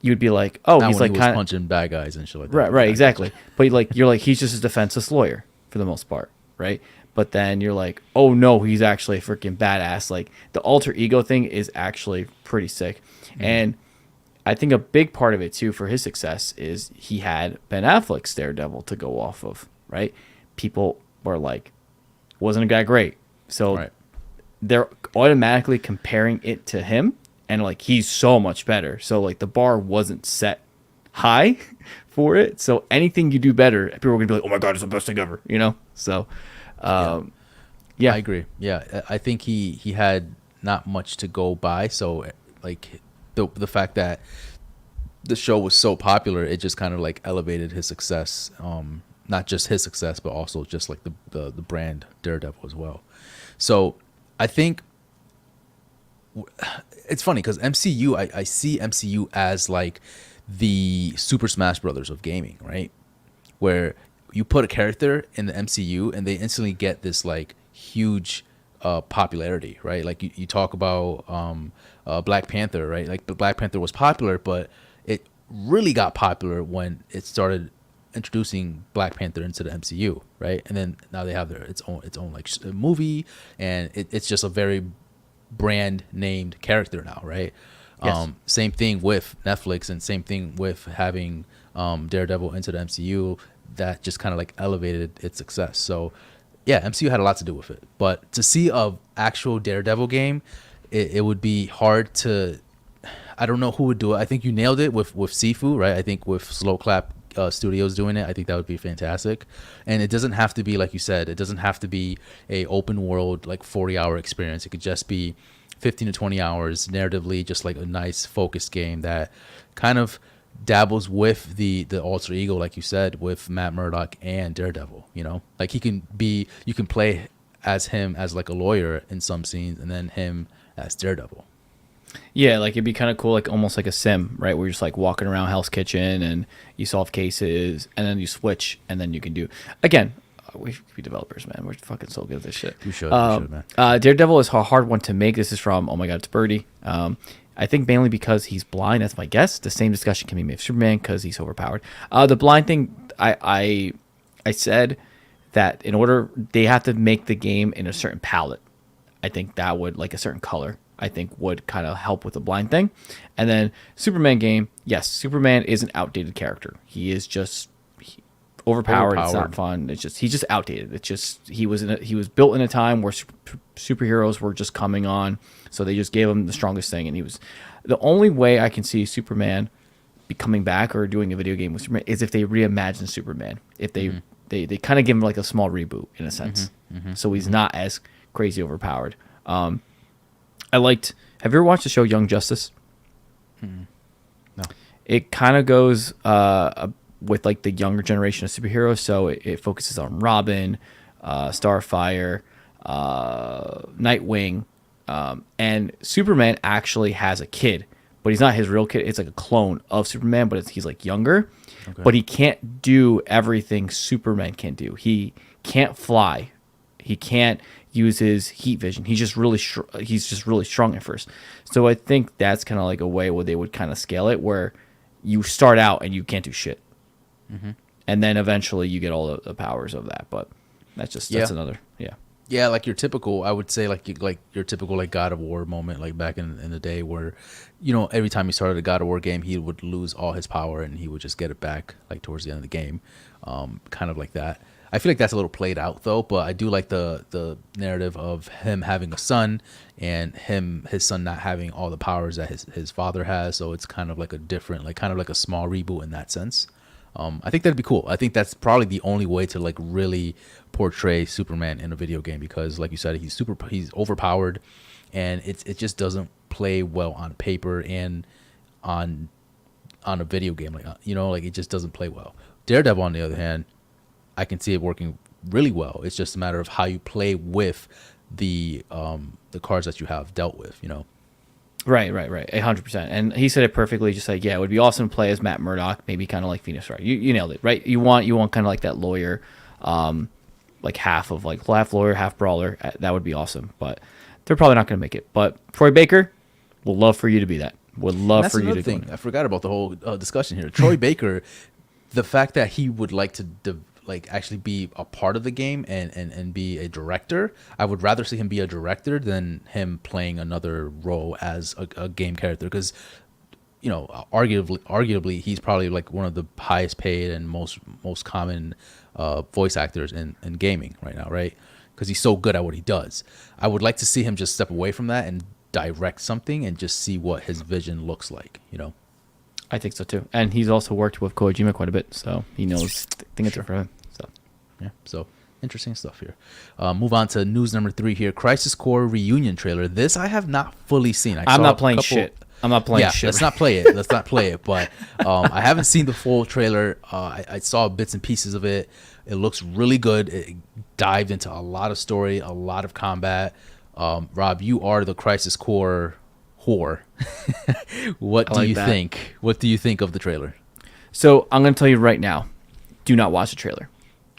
you would be like, "Oh, Not he's when like he was punching bad guys and shit like that." Right, exactly. But you're like, he's just a defenseless lawyer for the most part, right? But then you're like, oh no, he's actually a freaking badass. Like the alter ego thing is actually pretty sick. And I think a big part of it too for his success is he had Ben Affleck's Daredevil to go off of, right? People were like, wasn't a guy great. So they're automatically comparing it to him, and like he's so much better. So like the bar wasn't set high for it. So anything you do better, people are gonna be like, oh my god, it's the best thing ever, you know? So yeah, I agree. Yeah, I think he had not much to go by. So like the fact that the show was so popular, it just kind of like elevated his success. Not just his success, but also just like the brand Daredevil as well. So I think it's funny because MCU, I see MCU as like the Super Smash Brothers of gaming, right? Where you put a character in the MCU and they instantly get this like huge popularity, right? Like you talk about Black Panther, right? Like the Black Panther was popular, but it really got popular when it started introducing Black Panther into the MCU, right? And then now they have its own like movie, and it's just a very brand named character now, right? Yes. Same thing with Netflix, and same thing with having Daredevil into the MCU. That just kind of like elevated its success. So yeah, MCU had a lot to do with it. But to see a actual Daredevil game, it would be hard to. I don't know who would do it. I think you nailed it with Sifu, right? I think with Slow Clap Studios doing it, I think that would be fantastic. And it doesn't have to be, like you said, it doesn't have to be a open world like 40-hour experience. It could just be 15 to 20 hours narratively, just like a nice focused game that kind of dabbles with the alter ego, like you said, with Matt Murdock and Daredevil. You know, like you can play as him as like a lawyer in some scenes, and then him as Daredevil. Yeah, like it'd be kind of cool, like almost like a sim, right? Where you're just like walking around Hell's Kitchen and you solve cases, and then you switch, and then you can do again. We should be developers, man. We're fucking so good at this shit. We should, man. Daredevil is a hard one to make. This is from, oh my god, it's Birdie. I think mainly because he's blind. That's my guess. The same discussion can be made of Superman because he's overpowered. The blind thing, I said that in order they have to make the game in a certain palette. I think that would, like a certain color, I think would kind of help with the blind thing. And then Superman game, yes, Superman is an outdated character. He is just overpowered. It's not fun. It's just he's just outdated. It's just he was built in a time where superheroes were just coming on, so they just gave him the strongest thing, and he was the only way I can see Superman be coming back or doing a video game with Superman is if they reimagine Superman. If they they kind of give him like a small reboot in a sense, so he's not as crazy overpowered. I liked. Have you ever watched the show Young Justice? No. It kind of goes with like the younger generation of superheroes. So it focuses on Robin, Starfire, Nightwing, and Superman actually has a kid, but he's not his real kid. It's like a clone of Superman, but he's like younger. Okay. But he can't do everything Superman can do. He can't fly. He can't use his heat vision. He's just really strong at first. So I think that's kind of like a way where they would kind of scale it, where you start out and you can't do shit, and then eventually you get all the powers of that. But that's another like your typical, I would say like your typical like God of War moment, like back in the day where, every time he started a God of War game, he would lose all his power and he would just get it back like towards the end of the game, kind of like that. I feel like that's a little played out though, but I do like the narrative of him having a son and his son not having all the powers that his father has. So it's kind of like a different, like kind of like a small reboot in that sense. I think that'd be cool. I think that's probably the only way to like really portray Superman in a video game, because like you said, he's overpowered, and it just doesn't play well on paper and on a video game. Like like it just doesn't play well. Daredevil, on the other hand, I can see it working really well. It's just a matter of how you play with the cards that you have dealt with, Right, 100%. And he said it perfectly. Just like, it would be awesome to play as Matt Murdock, maybe kind of like Phoenix Wright. You nailed it, right? You want kind of like that lawyer, like half lawyer, half brawler. That would be awesome. But they're probably not going to make it. But Troy Baker, would love for you to be that. Would love for you to do it. I forgot about the whole discussion here. Troy Baker, the fact that he would like to actually be a part of the game and be a director. I would rather see him be a director than him playing another role as a game character, because arguably he's probably like one of the highest paid and most common voice actors in gaming right now, right? Because he's so good at what he does. I would like to see him just step away from that and direct something and just see what his vision looks like, I think so too. And he's also worked with Kojima quite a bit, so he knows things are for him. So interesting stuff here. Move on to news number 3 here. Crisis Core reunion trailer. This I have not fully seen. I'm not playing shit. Let's not play it. But I haven't seen the full trailer. I saw bits and pieces of it. It looks really good. It dived into a lot of story, a lot of combat. Rob, you are the Crisis Core whore. What do you think? What do you think of the trailer? So I'm going to tell you right now, do not watch the trailer.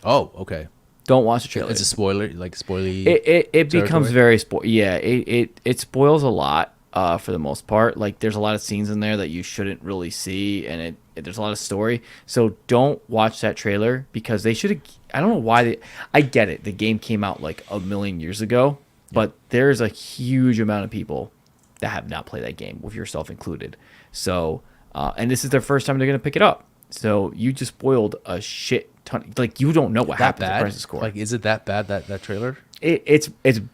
Oh, okay. Don't watch the trailer. It's a spoiler, like spoily. It becomes very Yeah, it spoils a lot for the most part. Like there's a lot of scenes in there that you shouldn't really see, and there's a lot of story. So don't watch that trailer, because they should have. I don't know why I get it. The game came out like a million years ago, but there's a huge amount of people that have not played that game, with yourself included. So and this is their first time they're gonna pick it up. So you just spoiled a shit ton. Like you don't know what happened to Crisis Core. Like, is it that bad, that trailer? It's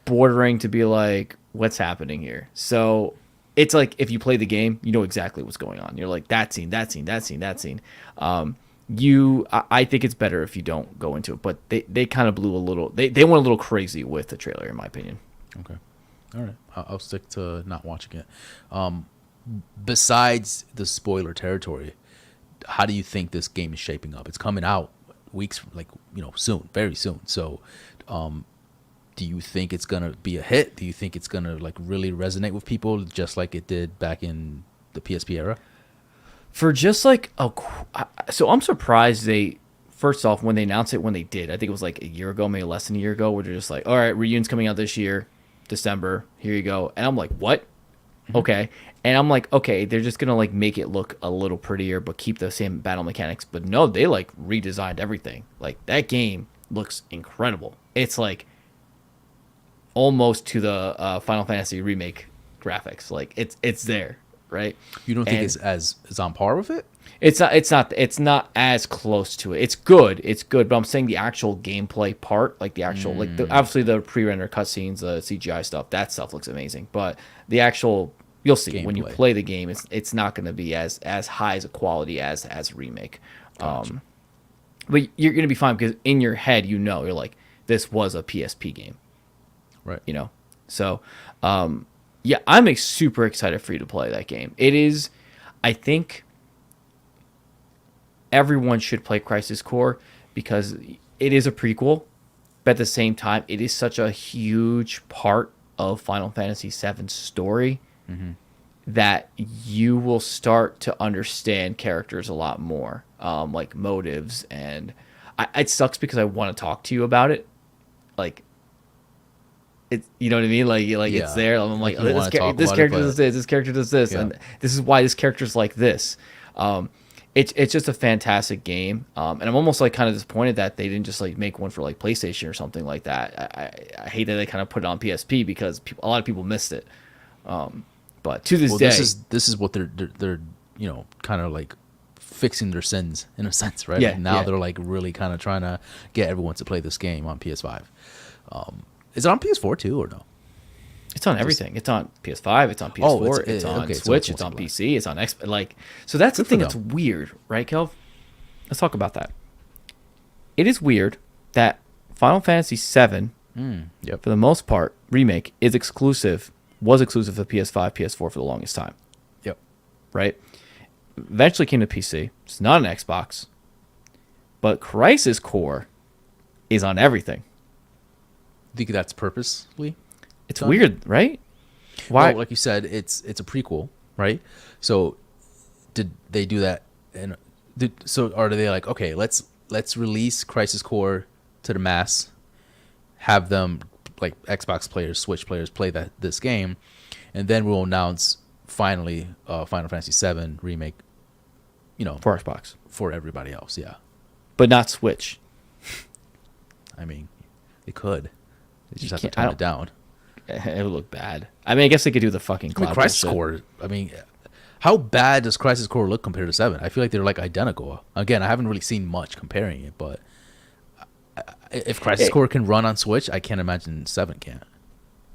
bordering to be like, what's happening here? So it's like if you play the game, you know exactly what's going on. You're like that scene. I think it's better if you don't go into it. But they kind of blew a little. They went a little crazy with the trailer, in my opinion. Okay, all right. I'll stick to not watching it. Besides the spoiler territory, how do you think this game is shaping up? It's coming out weeks, soon, very soon. So, do you think it's gonna be a hit? Do you think it's gonna like really resonate with people, just like it did back in the PSP era? For just like so I'm surprised first off, when they announced it, when they did, I think it was like a year ago, maybe less than a year ago, where they're just like, all right, Reunion's coming out this year, December. Here you go. And I'm like, what? Okay. And I'm like, okay, they're just gonna like make it look a little prettier but keep the same battle mechanics. But no, they like redesigned everything. Like that game looks incredible. It's like almost to the Final Fantasy remake graphics. Like it's there, right? You don't think And it's on par with it? it's not as close to it. It's good, but I'm saying the actual gameplay part, like the actual like obviously the pre-render cutscenes, the CGI stuff, that stuff looks amazing, but the actual, you'll see when you Gameplay. play the game, it's not going to be as high as a quality as a remake. Gotcha. But you're going to be fine because in your head, you're like, this was a PSP game, Right. So yeah, I'm super excited for you to play that game. It is, I think everyone should play Crisis Core because it is a prequel, but at the same time, it is such a huge part of Final Fantasy VII's story that you will start to understand characters a lot more, like motives, and it sucks because I want to talk to you about it, like. You know what I mean? Like it's there. I'm like, you wanna talk this about character it, does this character does this, Yeah. and this is why this character's like this. It's just a fantastic game, and I'm almost like kind of disappointed that they didn't just like make one for like PlayStation or something like that. I hate that they kind of put it on PSP because a lot of people missed it. But to this day, this is what they're kind of like fixing their sins in a sense, right? Yeah, Like now yeah. they're like really kind of trying to get everyone to play this game on PS5. Is it on PS4 too or no? it's on everything. It's on PS5. It's on PS4. Oh, it's on okay, so Switch. it's It's on multiplayer. PC. It's on X. Like, so that's the Good for thing that's them. weird, right, Kelv? Let's talk about that. It is weird that Final Fantasy VII, Yep. for the most part, remake was exclusive to PS5, PS4 for the longest time, Yep. right? Eventually came to PC. It's not an Xbox, but Crisis Core is on everything. Think that's purposely? It's done? weird, right? Why? Well, like you said, it's a prequel, right? So did they do that? And are they like, okay, let's release Crisis Core to the mass, have them like Xbox players, Switch players play this game, and then we'll announce finally Final Fantasy VII remake, for Xbox, for everybody else. Yeah, but not Switch. I mean, they could. They just have to can't- tone it down. It would look bad. I mean, I guess they could do the fucking I mean, cloud Crisis bullshit. Core. I mean, how bad does Crisis Core look compared to 7? I feel like they're like identical. Again, I haven't really seen much comparing it, but if Crisis Core can run on Switch, I can't imagine 7 can't.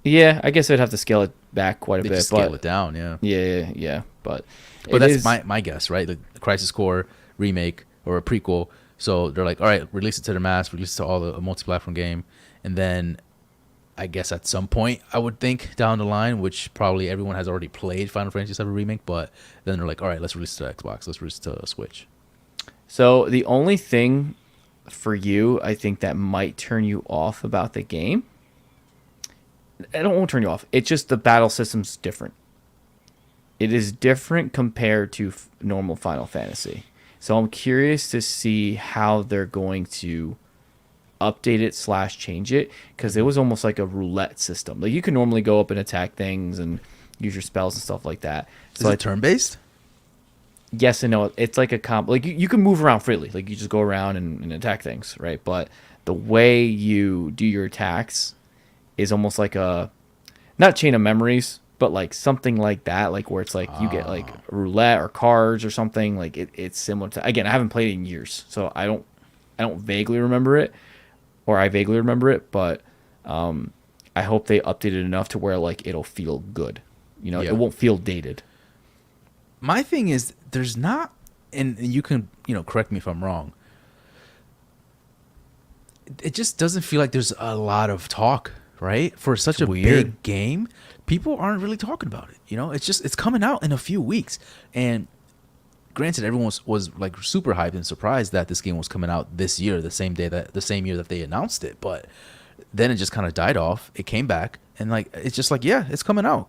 Yeah, I guess I'd have to scale it back quite a They bit. just but scale it down, yeah. Yeah. But But it that's is- my guess, right? The Crisis Core remake or a prequel. So they're like, all right, release it to the mass, release it to all the multi-platform game, and then I guess at some point I would think down the line, which probably everyone has already played Final Fantasy VII remake, but then they're like, all right, let's release it to Xbox, let's release it to Switch. So the only thing for you, I think, that might turn you off about the game, won't turn you off. It's just the battle system's different. It is different compared to normal Final Fantasy. So I'm curious to see how they're going to update it / change it, because it was almost like a roulette system. Like you can normally go up and attack things and use your spells and stuff like that. Is it turn-based? Yes and no. It's like a comp. Like you can move around freely. Like you just go around and attack things, right? But the way you do your attacks is almost like a, not chain of memories, but like something like that. Like where it's like you get like roulette or cards or something. Like it's similar to. Again, I haven't played it in years, so I don't vaguely remember it, or I vaguely remember it. But I hope they update it enough to where like it'll feel good. Yeah. It won't feel dated. My thing is, there's not, and you can, correct me if I'm wrong. It just doesn't feel like there's a lot of talk, right? For such a weird. big game, people aren't really talking about it. It's coming out in a few weeks, and granted, everyone was like super hyped and surprised that this game was coming out this year, the same year that they announced it. But then it just kind of died off. It came back, and like it's just like, yeah, it's coming out.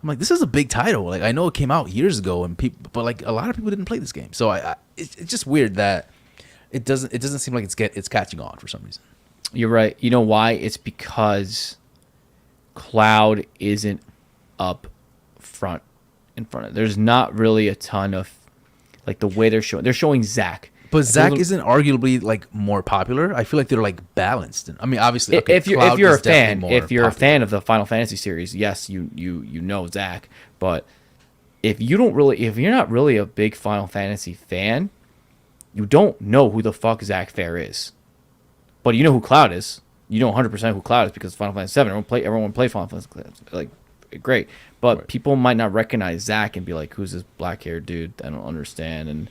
I'm like, this is a big title. Like, I know it came out years ago, and but like a lot of people didn't play this game. So it's just weird that it doesn't seem like it's catching on for some reason. You're right. You know why? It's because Cloud isn't up front in front of. There's not really a ton of like the way they're showing Zack. But Zack isn't arguably like more popular. I feel like they're like balanced. I mean, obviously, okay, if you're Cloud a is definitely fan, more if you're a popular. fan of the Final Fantasy series, yes, you know Zack. But if you're not really a big Final Fantasy fan, you don't know who the fuck Zack Fair is. But you know who Cloud is. You know 100% who Cloud is because Final Fantasy 7. Everyone play Final Fantasy, like, great. But Right. people might not recognize Zack and be like, who's this black-haired dude? I don't understand. And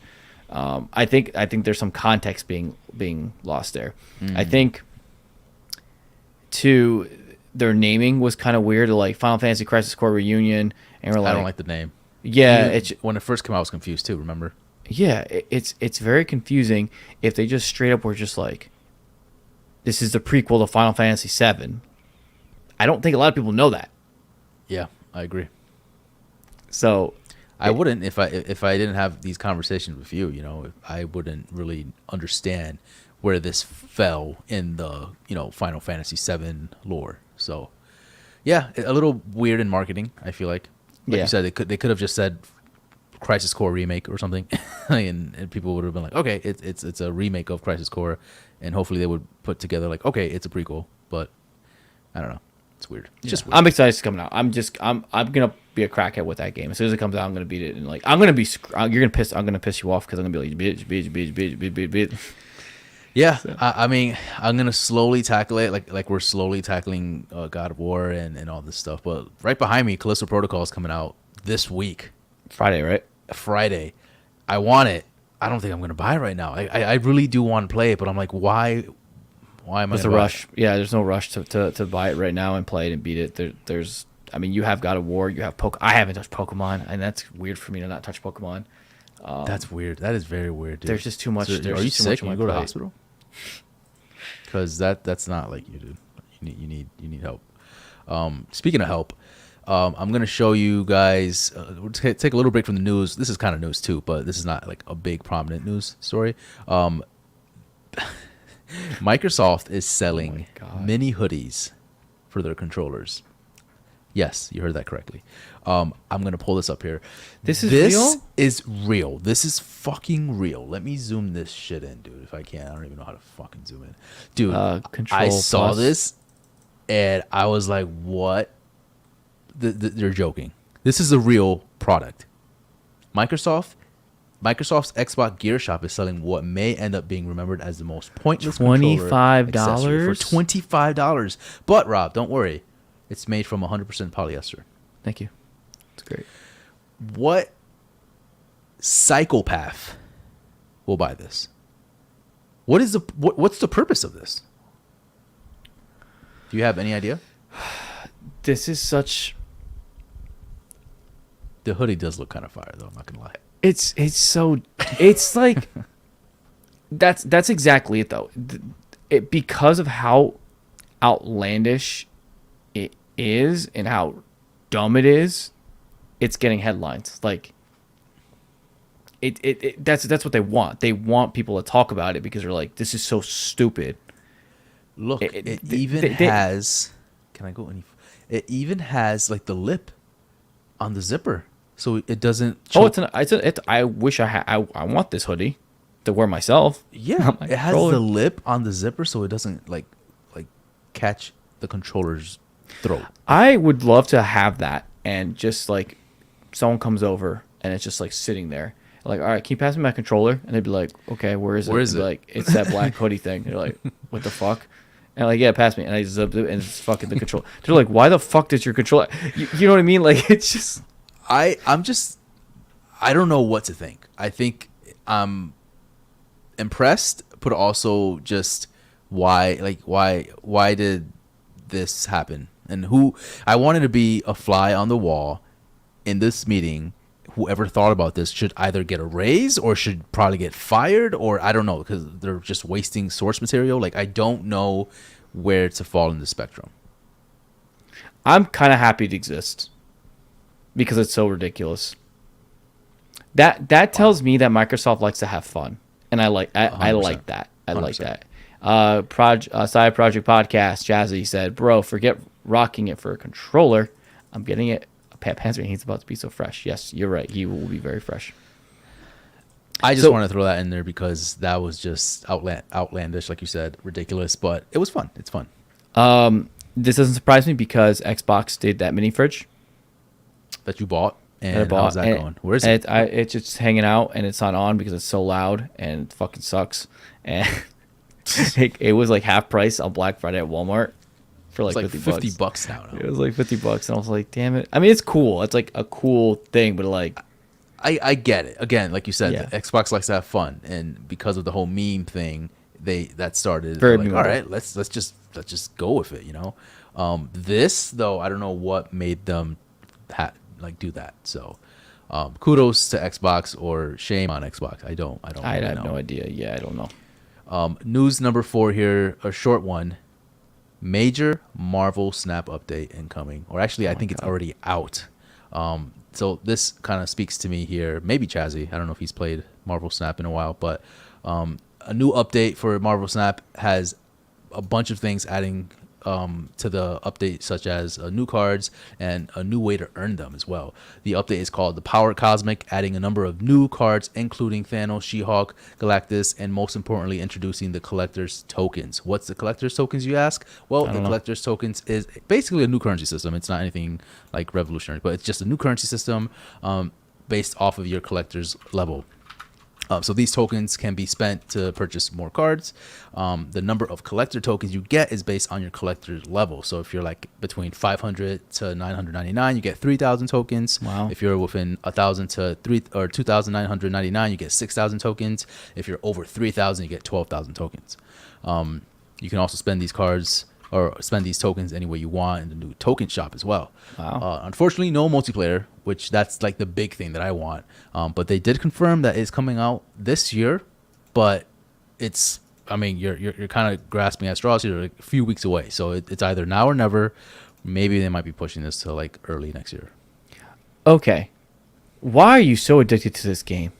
I think there's some context being lost there. I think too, their naming was kind of weird. Like Final Fantasy Crisis Core Reunion, and we're like, I don't like the name. yeah, Even it's when it first came out, I was confused too. Remember? yeah, it's very confusing if they just straight up were just like, this is the prequel to Final Fantasy 7. I don't think a lot of people know that. Yeah, I agree. So I wouldn't if I didn't have these conversations with you. You know, I wouldn't really understand where this fell in the Final Fantasy 7 lore. So yeah, a little weird in marketing. I feel like you said, they could have just said Crisis Core remake or something, and people would have been like, okay, it's a remake of Crisis Core, and hopefully they would put together like, okay, it's a prequel. But I don't know. It's weird. It's just weird. I'm excited it's coming out. I'm gonna be a crackhead with that game. As soon as it comes out, I'm gonna beat it, and like I'm gonna be I'm gonna piss you off because I'm gonna be like bitch. Yeah, so. I mean, I'm gonna slowly tackle it, like we're slowly tackling God of War and all this stuff. But right behind me, Callisto Protocol is coming out this week, Friday, right? Friday. I want it. I don't think I'm gonna buy it right now. I really do want to play it, but I'm like, why? Why am I? There's a rush. Yeah, there's no rush to buy it right now and play it and beat it. There's, I mean, you have God of War, you have I haven't touched Pokemon, and that's weird for me to not touch Pokemon. That's weird. That is very weird, dude. There's just too much. So, are you sick? Can you go to the hospital? Because that's not like you, dude. You need help. Speaking of help, I'm gonna show you guys. We'll take a little break from the news. This is kind of news too, but this is not like a big prominent news story. Microsoft is selling mini hoodies for their controllers. Yes, you heard that correctly. I'm gonna pull this up here. This is real. This is fucking real. Let me zoom this shit in, dude. If I can, I don't even know how to fucking zoom in, dude. I saw this, and I was like, "What? They're joking. This is a real product." Microsoft's Xbox Gear Shop is selling what may end up being remembered as the most pointless $25 for $25. But Rob, don't worry, it's made from 100% polyester. Thank you. It's great. What psychopath will buy this? What's the purpose of this? Do you have any idea? This is such. The hoodie does look kind of fire, though. I'm not gonna lie. It's like that's exactly it though. Because of how outlandish it is and how dumb it is, it's getting headlines. Like that's what they want. They want people to talk about it because they're like, this is so stupid. Look, it even has. Can I go any? It even has like the lip on the zipper, so it doesn't. Choke. I wish I want this hoodie to wear myself. Yeah, it has the lip on the zipper, so it doesn't like catch the controller's throat. I would love to have that, and just like someone comes over and it's just like sitting there. Like, all right, can you pass me my controller? And they'd be like, okay, where is it? Where is it? Like, it's that black hoodie thing. They're like, what the fuck? And I'm like, yeah, pass me. And I just and it's fucking the controller. They're like, why the fuck does your controller? You know what I mean? Like, it's just. I don't know what to think. I think I'm impressed, but also just why did this happen? And I wanted to be a fly on the wall in this meeting. Whoever thought about this should either get a raise or should probably get fired, or I don't know, because they're just wasting source material. Like, I don't know where to fall in the spectrum. I'm kind of happy it exists because it's so ridiculous. That tells me that Microsoft likes to have fun, and I like that. I like that. Side Project Podcast, Jazzy said, "Bro, forget rocking it for a controller. I'm getting it." Pat Panzer, he's about to be so fresh. Yes, you're right. He will be very fresh. I just want to throw that in there because that was just outlandish, like you said, ridiculous. But it was fun. It's fun. This doesn't surprise me because Xbox did that mini fridge that you bought. that I And how's bought. that And going? Where is and it? it's just hanging out, and it's not on because it's so loud and it fucking sucks. And it was like half price on Black Friday at Walmart for It's like like 50 bucks. $50 now. It was like $50, and I was like, damn it. I mean, it's cool. It's like a cool thing, but like, I get it. Again, like you said, Yeah. the Xbox likes to have fun, and because of the whole meme thing, that started. Very Like, memeable. all right, let's just go with it. This though, I don't know what made them do that. So, kudos to Xbox or shame on Xbox. I don't I really have know. no idea. Yeah, I don't know. News number 4 here, a short one. Major Marvel Snap update incoming, or actually, I think it's already out. So this kind of speaks to me here. Maybe Chazzy. I don't know if he's played Marvel Snap in a while, but a new update for Marvel Snap has a bunch of things adding to the update, such as new cards and a new way to earn them as well. The update is called the Power Cosmic, adding a number of new cards, including Thanos, She-Hulk, Galactus, and most importantly, introducing the Collector's Tokens. What's the Collector's Tokens, you ask? Well, the Collector's Tokens is basically a new currency system. It's not anything like revolutionary, but it's just a new currency system based off of your collector's level. So these tokens can be spent to purchase more cards. The number of collector tokens you get is based on your collector's level. So if you're like between 500 to 999, you get 3,000 tokens. Wow. If you're within 1,000 to 2,999, you get 6,000 tokens. If you're over 3,000, you get 12,000 tokens. You can also spend these cards or spend these tokens any way you want in the new token shop as well. Wow. Unfortunately, no multiplayer, which that's like the big thing that I want. But they did confirm that it's coming out this year, but it's, I mean, you're kind of grasping at straws here, like a few weeks away. So it's either now or never. Maybe they might be pushing this to like early next year. Okay. Why are you so addicted to this game?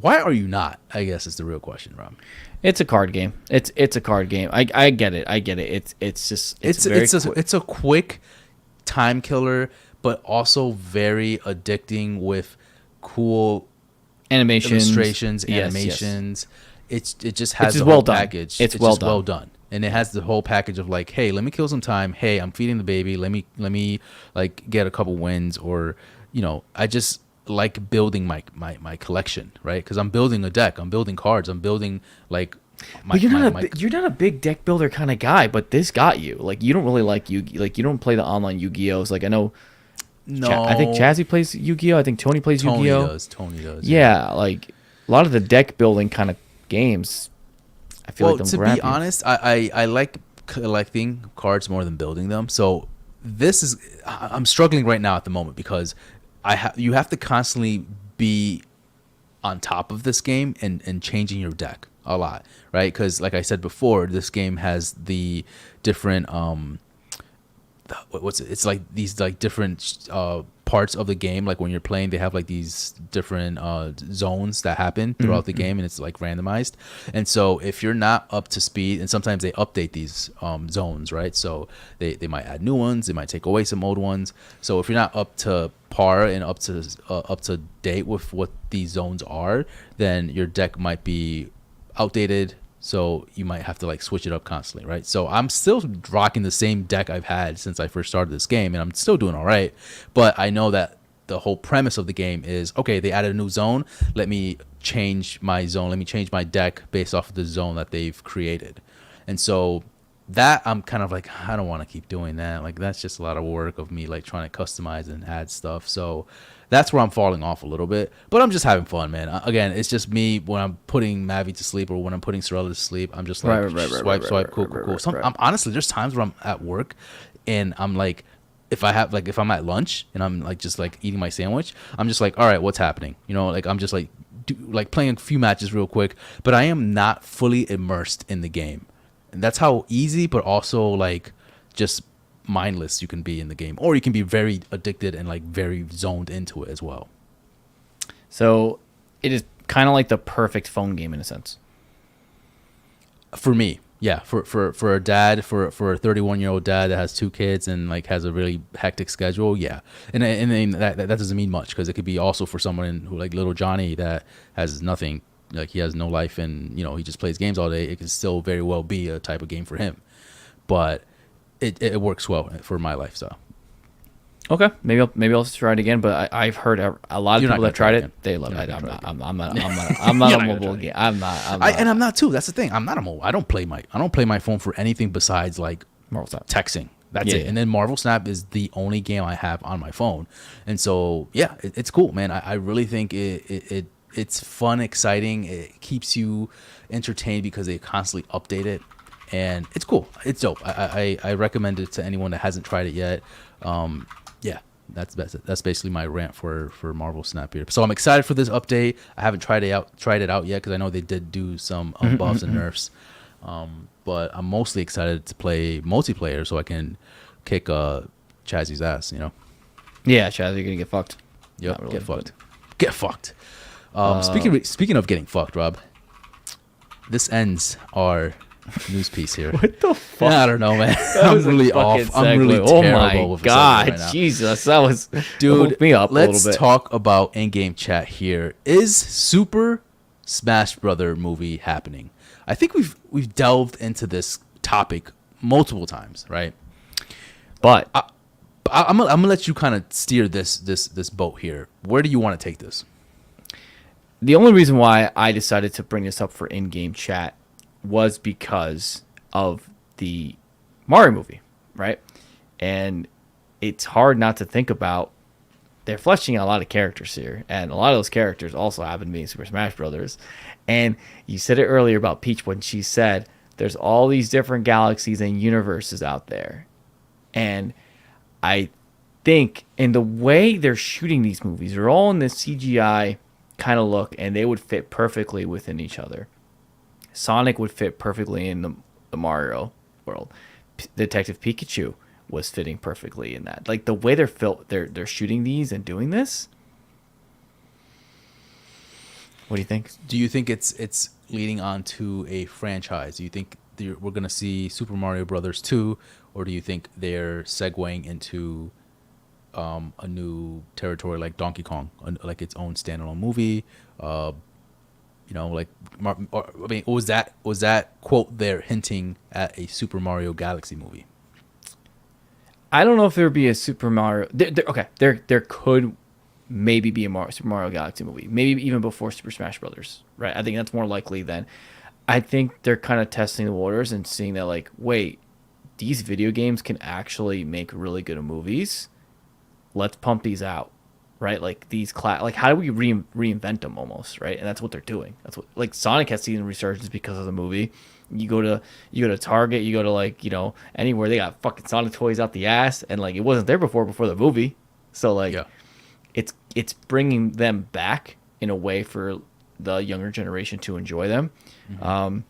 Why are you not? I guess is the real question, Rob. It's a card game. It's a card game. I get it. It's a quick time killer, but also very addicting with cool illustrations, animations. It just has the whole package. It's well done. And it has the whole package of like, hey, let me kill some time. Hey, I'm feeding the baby. Let me like get a couple wins, or I just like building my collection, right? Because I'm building a deck, I'm building cards, I'm building like but you're not a big deck builder kind of guy, but this got you. Like, you don't really like like you don't play the online Yu-Gi-Ohs. Like, I know I think Chazzy plays Yu-Gi-Oh. I think Tony plays Yu-Gi-Oh. Tony does. Yeah, like a lot of the deck building kind of games, I feel like don't grab be honest, I like collecting cards more than building them. So I'm struggling right now at the moment because you have to constantly be on top of this game and changing your deck a lot, right? Because like I said before, this game has the different it's like these like different parts of the game. Like when you're playing, they have like these different zones that happen throughout the game, and it's like randomized. And so if you're not up to speed, and sometimes they update these zones, right? So they might add new ones, they might take away some old ones. So if you're not up to par and up to date with what these zones are, then your deck might be outdated. So you might have to like switch it up constantly, right? So I'm still rocking the same deck I've had since I first started this game, and I'm still doing all right. But I know that the whole premise of the game is, okay, they added a new zone. Let me change my zone. Let me change my deck based off of the zone that they've created. And so that I'm kind of like, I don't want to keep doing that. Like, that's just a lot of work of me like trying to customize and add stuff. So that's where I'm falling off a little bit, but I'm just having fun, man. Again, it's just me when I'm putting Mavi to sleep or when I'm putting Sorella to sleep. I'm just like swipe, cool. I'm honestly, there's times where I'm at work and I'm like, if I'm at lunch and I'm like just like eating my sandwich, I'm just like, all right, what's happening? Like I'm just like playing a few matches real quick, but I am not fully immersed in the game, and that's how easy, but also like just mindless you can be in the game, or you can be very addicted and like very zoned into it as well. So it is kind of like the perfect phone game in a sense. For me, yeah. For a dad, for a 31-year-old dad that has 2 kids and like has a really hectic schedule, yeah. And that doesn't mean much, because it could be also for someone who like little Johnny that has nothing, like he has no life and he just plays games all day. It could still very well be a type of game for him, but it works well for my lifestyle. Okay, maybe I'll try it again. But I've heard a lot of You're not people gonna that tried try it it. again. They love You're it. not I'm gonna not. try it I'm not You're a not gonna mobile try it game. I'm not. And I'm not too. That's the thing. I'm not a mobile. I don't play my phone for anything besides like Marvel Snap. texting. That's Yeah, it. yeah. And then Marvel Snap is the only game I have on my phone. And so yeah, it's cool, man. I really think it's fun, exciting. It keeps you entertained because they constantly update it, and it's cool. It's dope. I recommend it to anyone that hasn't tried it yet. Yeah, that's basically my rant for Marvel Snap here. So I'm excited for this update. I haven't tried it out yet because I know they did do some buffs and nerfs. But I'm mostly excited to play multiplayer so I can kick Chazzy's ass. You know. Yeah, Chaz, you're gonna get fucked. Yep. Not really, Get fucked. Get fucked. Speaking of getting fucked, Rob, this ends our news piece here. What the fuck? I don't know, man. That I'm was a really fucking off. I'm really segue. terrible Oh my with a segue god, right now. Jesus, that was Dude, hooked me up a let's little bit. talk about in-game chat here. Is Super Smash Brother movie happening? I think we've delved into this topic multiple times, right? But I'm gonna let you kind of steer this boat here. Where do you want to take this? the only reason why I decided to bring this up for in-game chat was because of the Mario movie, right? And it's hard not to think about they're fleshing out a lot of characters here, and a lot of those characters also happen to be in Super Smash Brothers. And you said it earlier about Peach when she said there's all these different galaxies and universes out there. And I think in the way they're shooting these movies, they're all in this CGI kind of look, and they would fit perfectly within each other. Sonic would fit perfectly in the Mario world. Detective Pikachu was fitting perfectly in that. Like the way they're shooting these and doing this. What do you think? Do you think it's leading on to a franchise? Do you think we're gonna see Super Mario Brothers 2, or do you think they're segueing into a new territory like Donkey Kong, like its own standalone movie? Was that quote there hinting at a Super Mario Galaxy movie? I don't know if there would be a Super Mario. There could maybe be a Super Mario Galaxy movie, maybe even before Super Smash Brothers, right? I think that's more likely than. I think they're kind of testing the waters and seeing that, like, wait, these video games can actually make really good movies. Let's pump these out, right? Like these like how do we reinvent them almost, right? And that's what they're doing. That's what, like, Sonic has seen resurgence because of the movie. You go to Target, you go to, like, you know, anywhere, they got fucking Sonic toys out the ass, and like it wasn't there before the movie. So like, yeah. It's bringing them back in a way for the younger generation to enjoy them. Mm-hmm.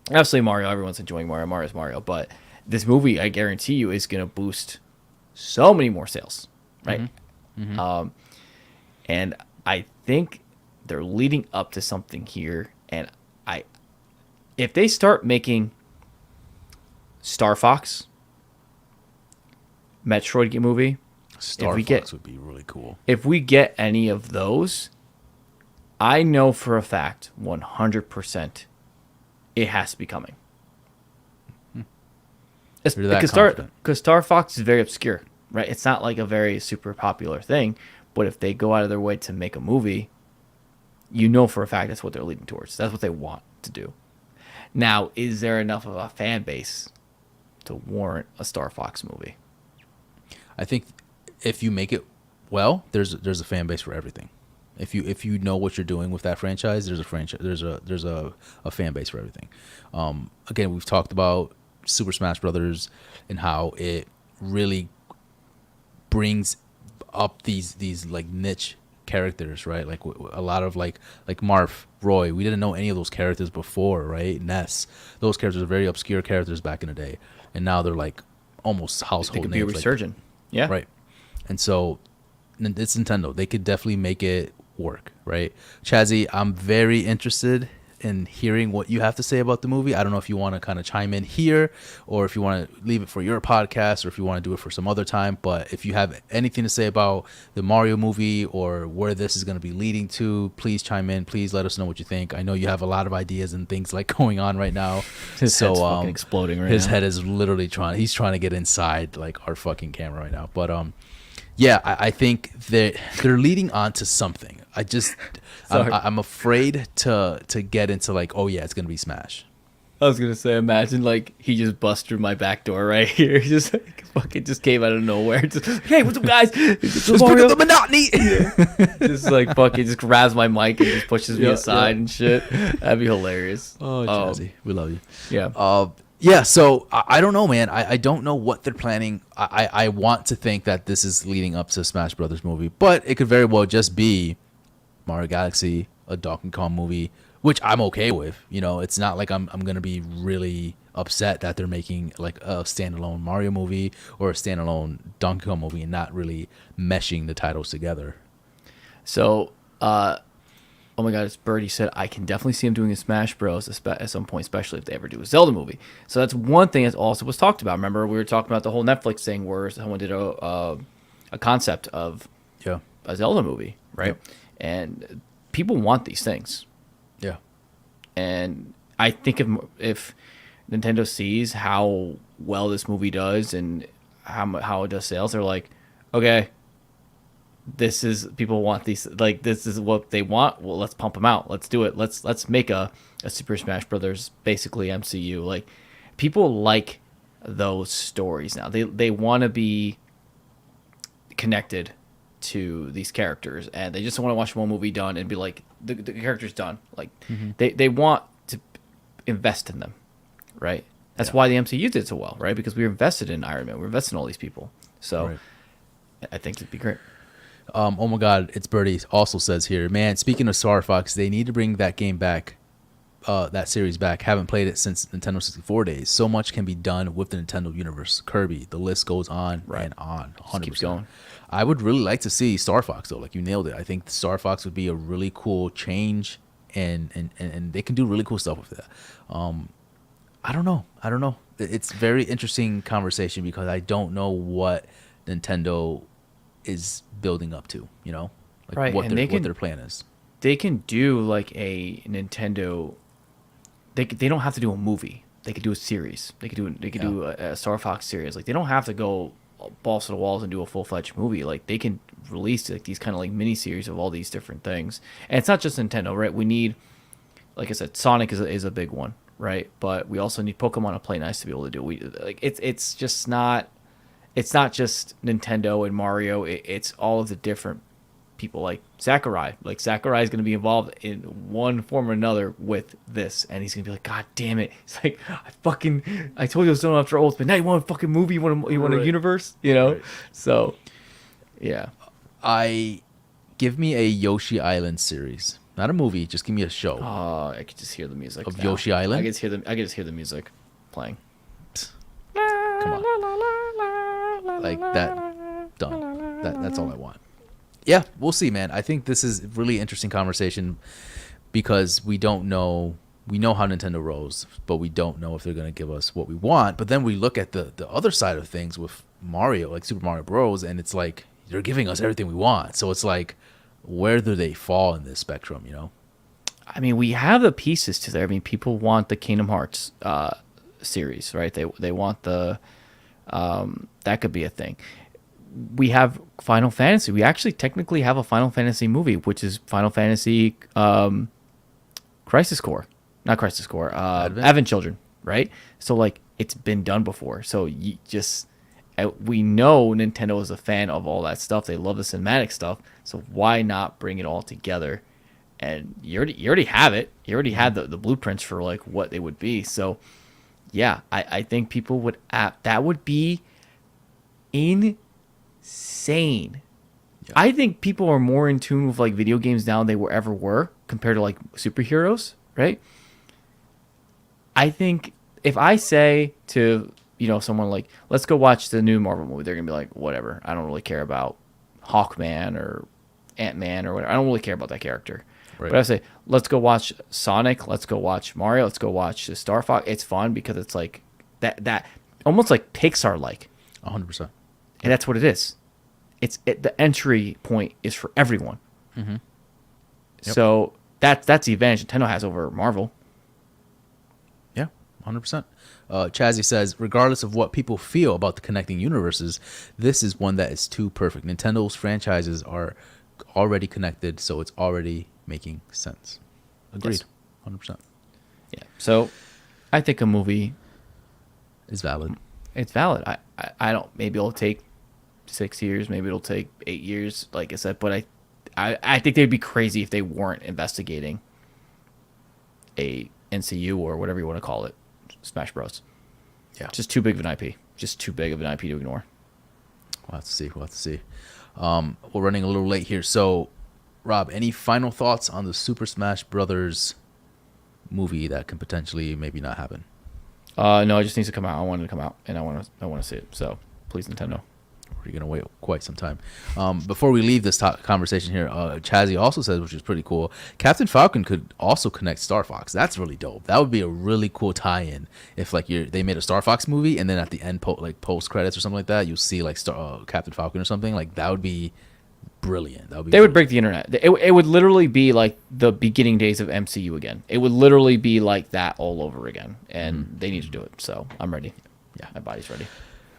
Obviously Mario, everyone's enjoying Mario. Mario's Mario, but this movie, I guarantee you, is going to boost so many more sales, right? Mm-hmm. Mm-hmm. And I think they're leading up to something here, and if they start making Star Fox, Metroid movie, Star Fox would be really cool. If we get any of those, I know for a fact, 100%, it has to be coming. Because Star Fox is very obscure, right? It's not like a very super popular thing, but if they go out of their way to make a movie, you know for a fact that's what they're leading towards. That's what they want to do. Now, is there enough of a fan base to warrant a Star Fox movie? I think if you make it well, there's a fan base for everything. If you know what you're doing with that franchise, there's a fan base for everything. Again, we've talked about Super Smash Brothers and how it really brings up these like niche characters, right? Like a lot of like Marth, Roy. We didn't know any of those characters before, right? Ness. Those characters are very obscure characters back in the day, and now they're like almost household names. They could be resurgent. Yeah. Right. And so it's Nintendo. They could definitely make it work, right? Chazzy, I'm very interested in hearing what you have to say about the movie. I don't know if you want to kind of chime in here, or if you want to leave it for your podcast, or if you want to do it for some other time. But if you have anything to say about the Mario movie or where this is going to be leading to, please chime in. Please let us know what you think. I know you have a lot of ideas and things like going on right now. His head's fucking exploding right now. His head is literally trying to get inside like our fucking camera right now. But Yeah, I think they're leading on to something. I'm afraid to get into like, oh yeah, it's gonna be Smash. I was gonna say, imagine like he just bust through my back door right here. He just like, fucking just came out of nowhere. Just, hey, what's up, guys? Let's bring up the monotony. Just like fucking just grabs my mic and just pushes me aside and shit. That'd be hilarious. Oh, Jazzy, we love you. Yeah. Yeah. So I don't know, man. I don't know what they're planning. I want to think that this is leading up to a Smash Brothers movie, but it could very well just be Mario Galaxy, a Donkey Kong movie, which I'm okay with. You know, it's not like I'm gonna be really upset that they're making like a standalone Mario movie or a standalone Donkey Kong movie and not really meshing the titles together. So, oh my God, it's Birdie said I can definitely see him doing a Smash Bros. At some point, especially if they ever do a Zelda movie. So that's one thing that also was talked about. Remember, we were talking about the whole Netflix thing where someone did a concept of a Zelda movie, right? Yep. And people want these things. Yeah. And I think if Nintendo sees how well this movie does and how it does sales, they're like, okay, this is people want these, like this is what they want. Well, let's pump them out. Let's do it. Let's make a Super Smash Brothers basically MCU. Like people like those stories now. They want to be connected to these characters, and they just want to watch one movie done and be like the character's done. Like they want to invest in them, right? That's why the MCU did so well, right? Because we were invested in Iron Man, we're invested in all these people. So I think it'd be great. Oh my God, it's Birdie also says here, man, speaking of Star Fox, they need to bring that game back, that series back. Haven't played it since Nintendo 64 days. So much can be done with the Nintendo universe. Kirby, the list goes on and on. 100%. Keeps going. I would really like to see Star Fox though. Like you nailed it. I think Star Fox would be a really cool change, and they can do really cool stuff with that. I don't know. It's very interesting conversation because I don't know what Nintendo is building up to. You know, like what their plan is. They can do like a Nintendo. They don't have to do a movie. They could do a series. They could do a Star Fox series. Like they don't have to go balls to the walls and do a full-fledged movie. Like they can release like these kind of like mini series of all these different things. And it's not just Nintendo, right? We need, like I said, Sonic is a big one, right? But we also need Pokemon to play nice to be able to do. It's just not. It's not just Nintendo and Mario. It's all of the different people like Sakurai. Like Sakurai is going to be involved in one form or another with this, and he's going to be like, God damn it! It's like I told you I was doing after Ultimate. Now you want a fucking movie? You want a universe? You know? Right. So, yeah. Give me a Yoshi Island series, not a movie. Just give me a show. Oh, I could just hear the music of Yoshi Island. I could just hear the music playing. Come on. Like that, done. That's all I want. Yeah, we'll see, man. I think this is a really interesting conversation because we don't know. We know how Nintendo rolls, but we don't know if they're going to give us what we want. But then we look at the other side of things with Mario, like Super Mario Bros., and it's like they're giving us everything we want. So it's like, where do they fall in this spectrum, you know? I mean, we have the pieces to there. I mean, people want the Kingdom Hearts series, right? They want the... that could be a thing. We have Final Fantasy. We actually technically have a Final Fantasy movie, which is Final Fantasy Crisis Core. Not Crisis Core. Advent Children, right? So, like, it's been done before. So, we know Nintendo is a fan of all that stuff. They love the cinematic stuff. So, why not bring it all together? And you already have it. You already had the blueprints for, like, what they would be. So, yeah, I think people would... that would be insane. Yeah. I think people are more in tune with like video games now than they ever were compared to like superheroes, right? I think if I say to someone like, let's go watch the new Marvel movie, they're gonna be like, whatever. I don't really care about Hawkman or Ant-Man or whatever. I don't really care about that character. Right. But I say, let's go watch Sonic. Let's go watch Mario. Let's go watch the Star Fox. It's fun because it's like that almost like Pixar like. 100%. And that's what it is. The entry point is for everyone. Mm-hmm. Yep. So that's the advantage Nintendo has over Marvel. Yeah, 100%. Chazzy says, regardless of what people feel about the connecting universes, this is one that is too perfect. Nintendo's franchises are already connected, so it's already making sense. Agreed. Yes. 100%. Yeah. So I think a movie is valid. It's valid. I don't, maybe it'll take 6 years, maybe it'll take 8 years, like I said, but I think they'd be crazy if they weren't investigating a NCU or whatever you want to call it, Smash Bros. Yeah. Just too big of an IP. Just too big of an IP to ignore. We'll have to see. We're running a little late here. So, Rob, any final thoughts on the Super Smash Brothers movie that can potentially maybe not happen? No, it just needs to come out. I want it to come out, and I want to see it. So, please, Nintendo. We're going to wait quite some time. Before we leave this conversation here, Chazzy also says, which is pretty cool, Captain Falcon could also connect Star Fox. That's really dope. That would be a really cool tie-in if like they made a Star Fox movie, and then at the end, post credits or something like that, you'll see like Captain Falcon or something. Like that would be brilliant. They would break the internet. It would literally be like the beginning days of MCU again. It would literally be like that all over again, and they need to do it. So I'm ready. Yeah, my body's ready.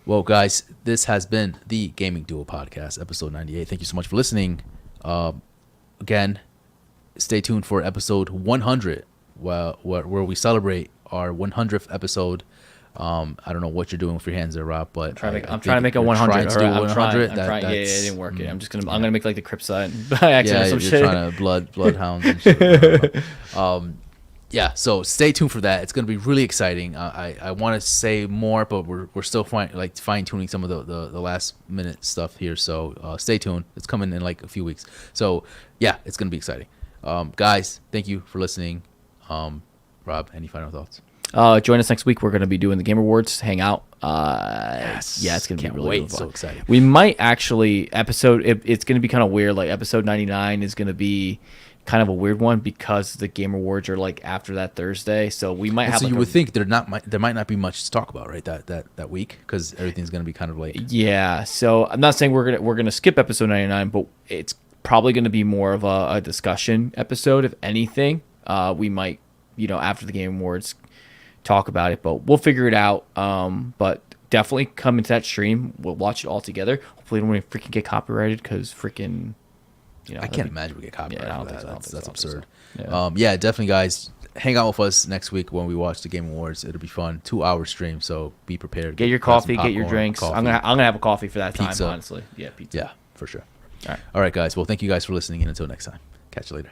Well, guys, this has been the Gaming Duo Podcast, episode 98. Thank you so much for listening. Again, stay tuned for episode 100, where we celebrate our 100th episode. I don't know what you're doing with your hands there, Rob, but I'm trying to make a 100. I'm trying. Yeah, it didn't work. I'm gonna make like the Crip side by accident. Yeah, some you're shit. trying to bloodhounds and shit. Yeah, so stay tuned for that. It's going to be really exciting. I want to say more, but we're still fine tuning some of the last minute stuff here. So stay tuned. It's coming in like a few weeks. So yeah, it's going to be exciting. Guys, thank you for listening. Rob, any final thoughts? Join us next week. We're going to be doing the Game Awards. Hang out. Yes. Yeah, it's going to be really wait. fun. So exciting. We might actually it's going to be kind of weird. Like episode 99 is going to be kind of a weird one because the Game Awards are like after that Thursday, so we might have. So you would think there might not be much to talk about, right? That week, because everything's going to be kind of like. Yeah, so I'm not saying we're gonna skip episode 99, but it's probably going to be more of a discussion episode. If anything, we might, after the Game Awards, talk about it, but we'll figure it out. But definitely come into that stream. We'll watch it all together. Hopefully, we don't freaking get copyrighted because freaking. I can't imagine we get copyrighted. Yeah, I don't think so. That's absurd. So. Yeah, definitely, guys. Hang out with us next week when we watch the Game Awards. It'll be fun. 2-hour stream, so be prepared. Get your coffee, get your drinks. I'm gonna have a coffee for that pizza. time, honestly. Yeah, pizza. Yeah, for sure. All right, guys. Well, thank you guys for listening, and until next time, catch you later.